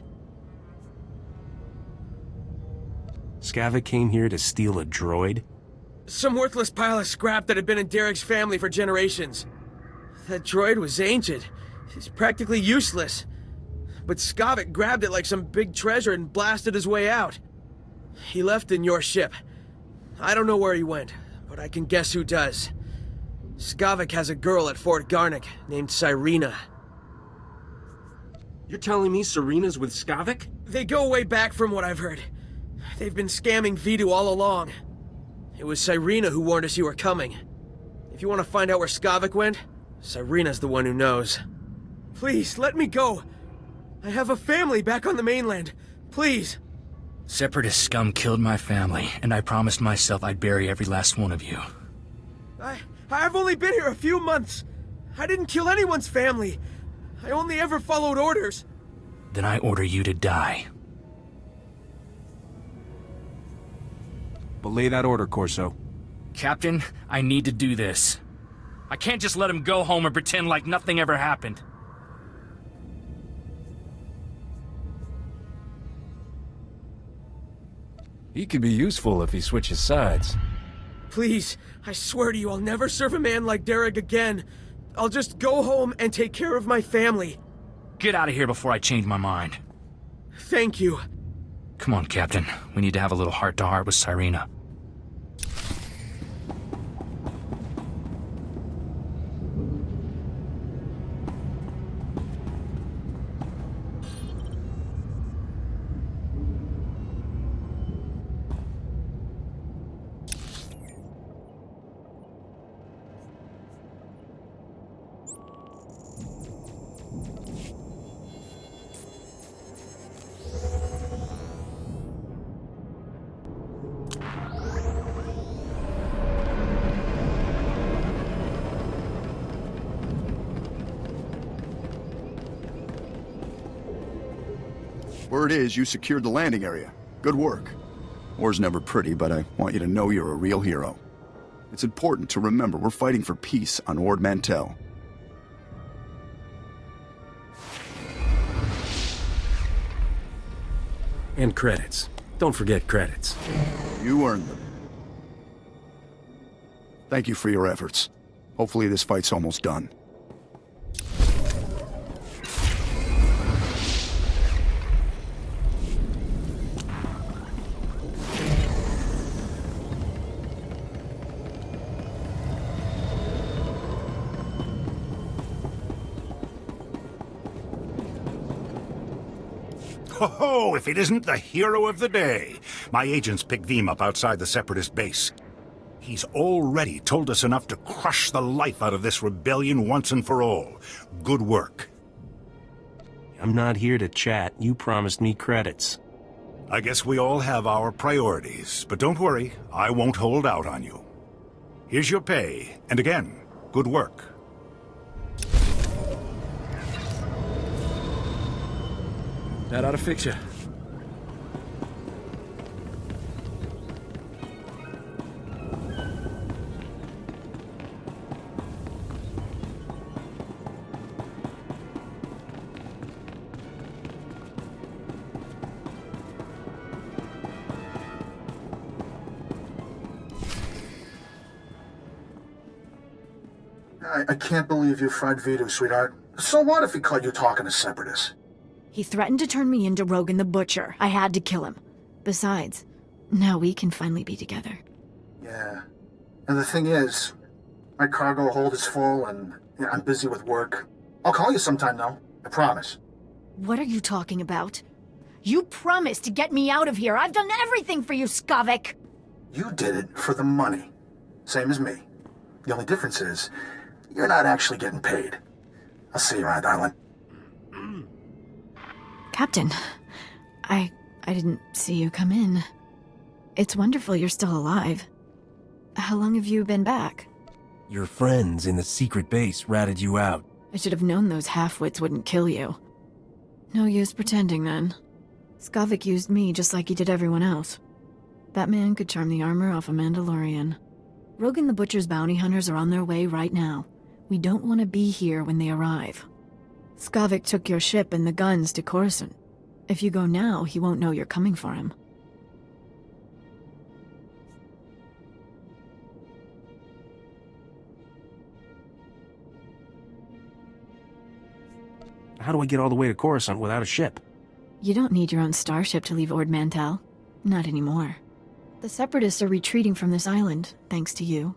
Skavik came here to steal a droid? Some worthless pile of scrap that had been in Derek's family for generations. That droid was ancient. It's practically useless. But Skavik grabbed it like some big treasure and blasted his way out. He left in your ship. I don't know where he went, but I can guess who does. Skavik has a girl at Fort Garnick named Cyrena. You're telling me Serena's with Skavik? They go way back from what I've heard. They've been scamming Vidu all along. It was Cyrena who warned us you were coming. If you want to find out where Skavik went, Cyrena's the one who knows. Please, let me go. I have a family back on the mainland. Please. Separatist scum killed my family, and I promised myself I'd bury every last one of you. I've only been here a few months. I didn't kill anyone's family. I only ever followed orders. Then I order you to die. Belay that order, Corso. Captain, I need to do this. I can't just let him go home and pretend like nothing ever happened. He could be useful if he switches sides. Please, I swear to you I'll never serve a man like Derek again. I'll just go home and take care of my family. Get out of here before I change my mind. Thank you. Come on, Captain. We need to have a little heart-to-heart with Cyrena. Word is you secured the landing area. Good work. War's never pretty, but I want you to know you're a real hero. It's important to remember we're fighting for peace on Ord Mantell. And credits. Don't forget credits. You earned them. Thank you for your efforts. Hopefully this fight's almost done. Ho-ho, if it isn't the hero of the day. My agents picked Veem up outside the Separatist base. He's already told us enough to crush the life out of this rebellion once and for all. Good work. I'm not here to chat. You promised me credits. I guess we all have our priorities, but don't worry, I won't hold out on you. Here's your pay, and again, good work. That ought to fix you. I can't believe you fried Vidu, sweetheart. So what if he caught you talking to Separatists? He threatened to turn me into Rogan the Butcher. I had to kill him. Besides, now we can finally be together. Yeah. And the thing is, my cargo hold is full and I'm busy with work. I'll call you sometime, though. I promise. What are you talking about? You promised to get me out of here. I've done everything for you, Skavik. You did it for the money. Same as me. The only difference is, you're not actually getting paid. I'll see you around, darling. Captain, I didn't see you come in. It's wonderful you're still alive. How long have you been back? Your friends in the secret base ratted you out. I should have known those half-wits wouldn't kill you. No use pretending then. Skavik used me just like he did everyone else. That man could charm the armor off a Mandalorian. Rogan the Butcher's bounty hunters are on their way right now. We don't want to be here when they arrive. Skavik took your ship and the guns to Coruscant. If you go now, he won't know you're coming for him. How do I get all the way to Coruscant without a ship? You don't need your own starship to leave Ord Mantell. Not anymore. The Separatists are retreating from this island, thanks to you.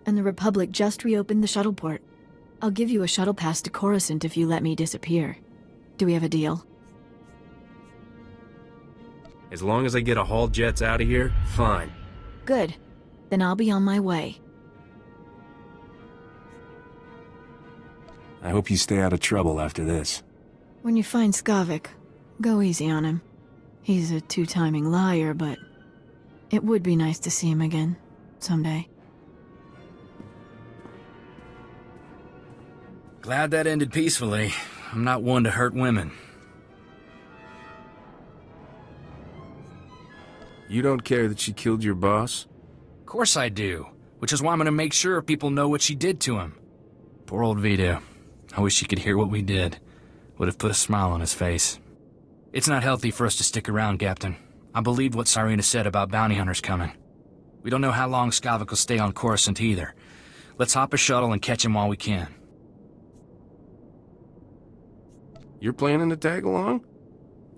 And the Republic just reopened the shuttle port. I'll give you a shuttle pass to Coruscant if you let me disappear. Do we have a deal? As long as I get a haul jets out of here, fine. Good. Then I'll be on my way. I hope you stay out of trouble after this. When you find Skavik, go easy on him. He's a two-timing liar, but it would be nice to see him again, someday. Glad that ended peacefully. I'm not one to hurt women. You don't care that she killed your boss? Of course I do. Which is why I'm gonna make sure people know what she did to him. Poor old Vito. I wish he could hear what we did. Would have put a smile on his face. It's not healthy for us to stick around, Captain. I believed what Cyrena said about bounty hunters coming. We don't know how long Skavik will stay on Coruscant either. Let's hop a shuttle and catch him while we can. You're planning to tag along?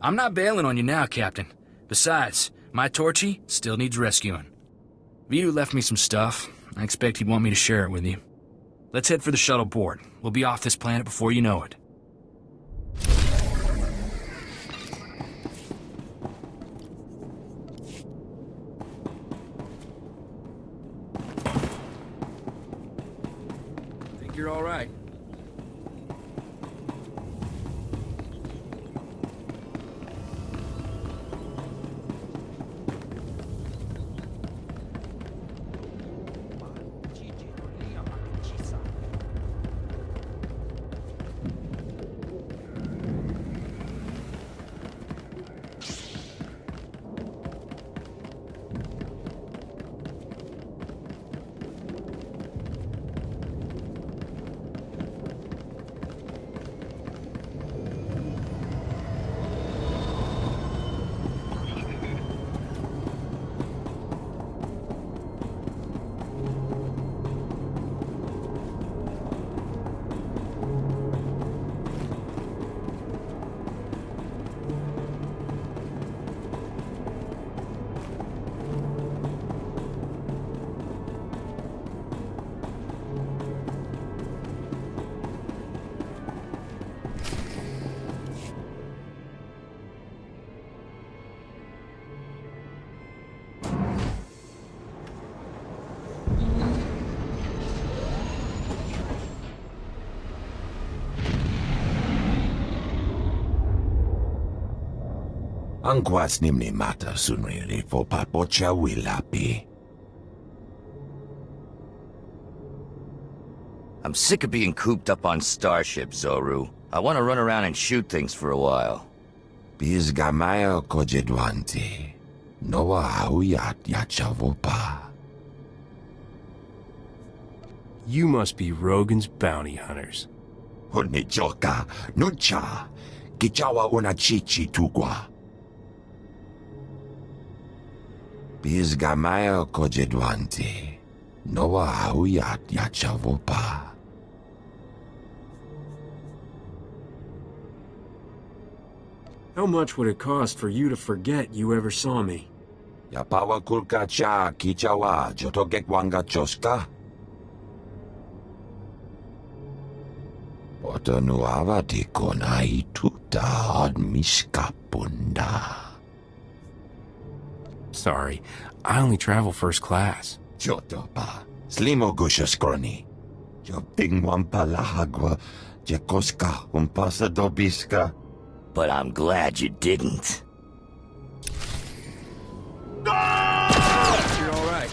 I'm not bailing on you now, Captain. Besides, my Torchy still needs rescuing. Vito left me some stuff. I expect he'd want me to share it with you. Let's head for the shuttle port. We'll be off this planet before you know it. Think you're all right? Angkwas nimni mata sunrili fo papocha wilapi. I'm sick of being cooped up on starships, Zoru. I want to run around and shoot things for a while. Bizgamayo kojedwanti. Noa hauyat yachavopa. You must be Rogan's bounty hunters. Honichoka, nucha. Kichawa unachichi tugwa. Bizgamayo kojedwanti. Noa hauyat yachavopa. How much would it cost for you to forget you ever saw me? Yapawa kulka cha kichawa jotogekwanga choska. Otonuava tikona ituta odmiska punda. Sorry, I only travel first class. Jotopa, slimo gushaskroni. Jopting wampalahagwa, jekoska umpasa dobiska. But I'm glad you didn't. You're all right.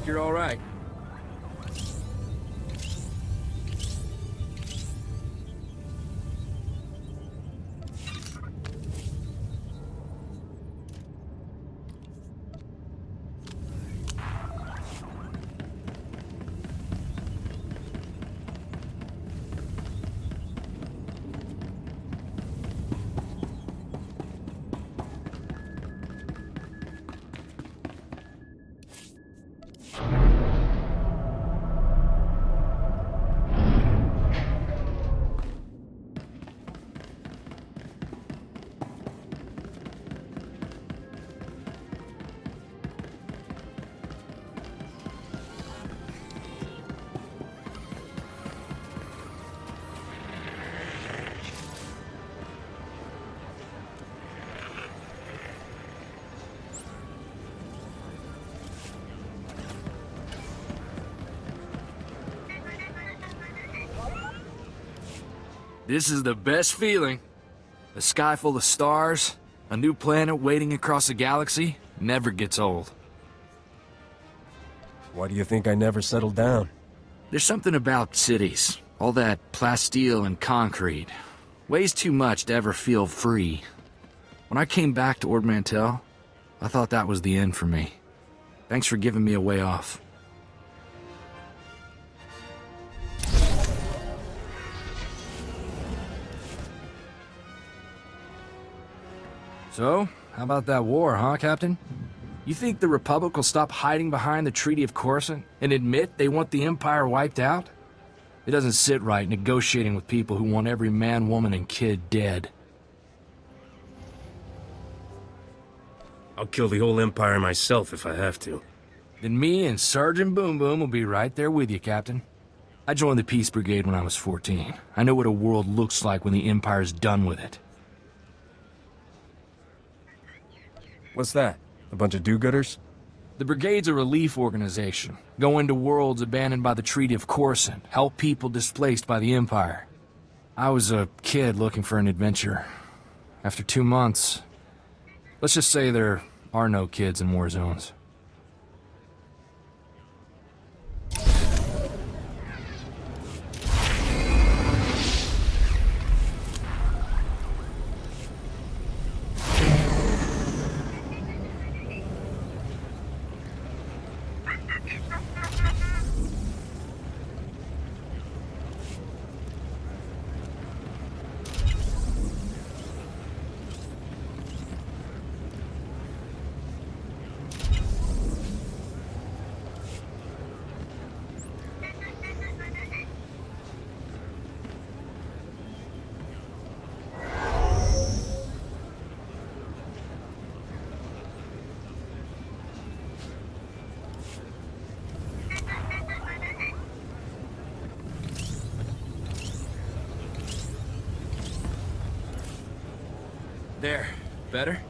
You're all right. This is the best feeling. A sky full of stars, a new planet waiting across the galaxy, never gets old. Why do you think I never settled down? There's something about cities. All that plasteel and concrete. Weighs too much to ever feel free. When I came back to Ord Mantell, I thought that was the end for me. Thanks for giving me a way off. So, how about that war, huh, Captain? You think the Republic will stop hiding behind the Treaty of Coruscant and admit they want the Empire wiped out? It doesn't sit right negotiating with people who want every man, woman, and kid dead. I'll kill the whole Empire myself if I have to. Then me and Sergeant Boom Boom will be right there with you, Captain. I joined the Peace Brigade when I was 14. I know what a world looks like when the Empire's done with it. What's that? A bunch of do-gooders? The Brigade's a relief organization. Go into worlds abandoned by the Treaty of Coruscant. Help people displaced by the Empire. I was a kid looking for an adventure. After 2 months, let's just say there are no kids in war zones. There. Better?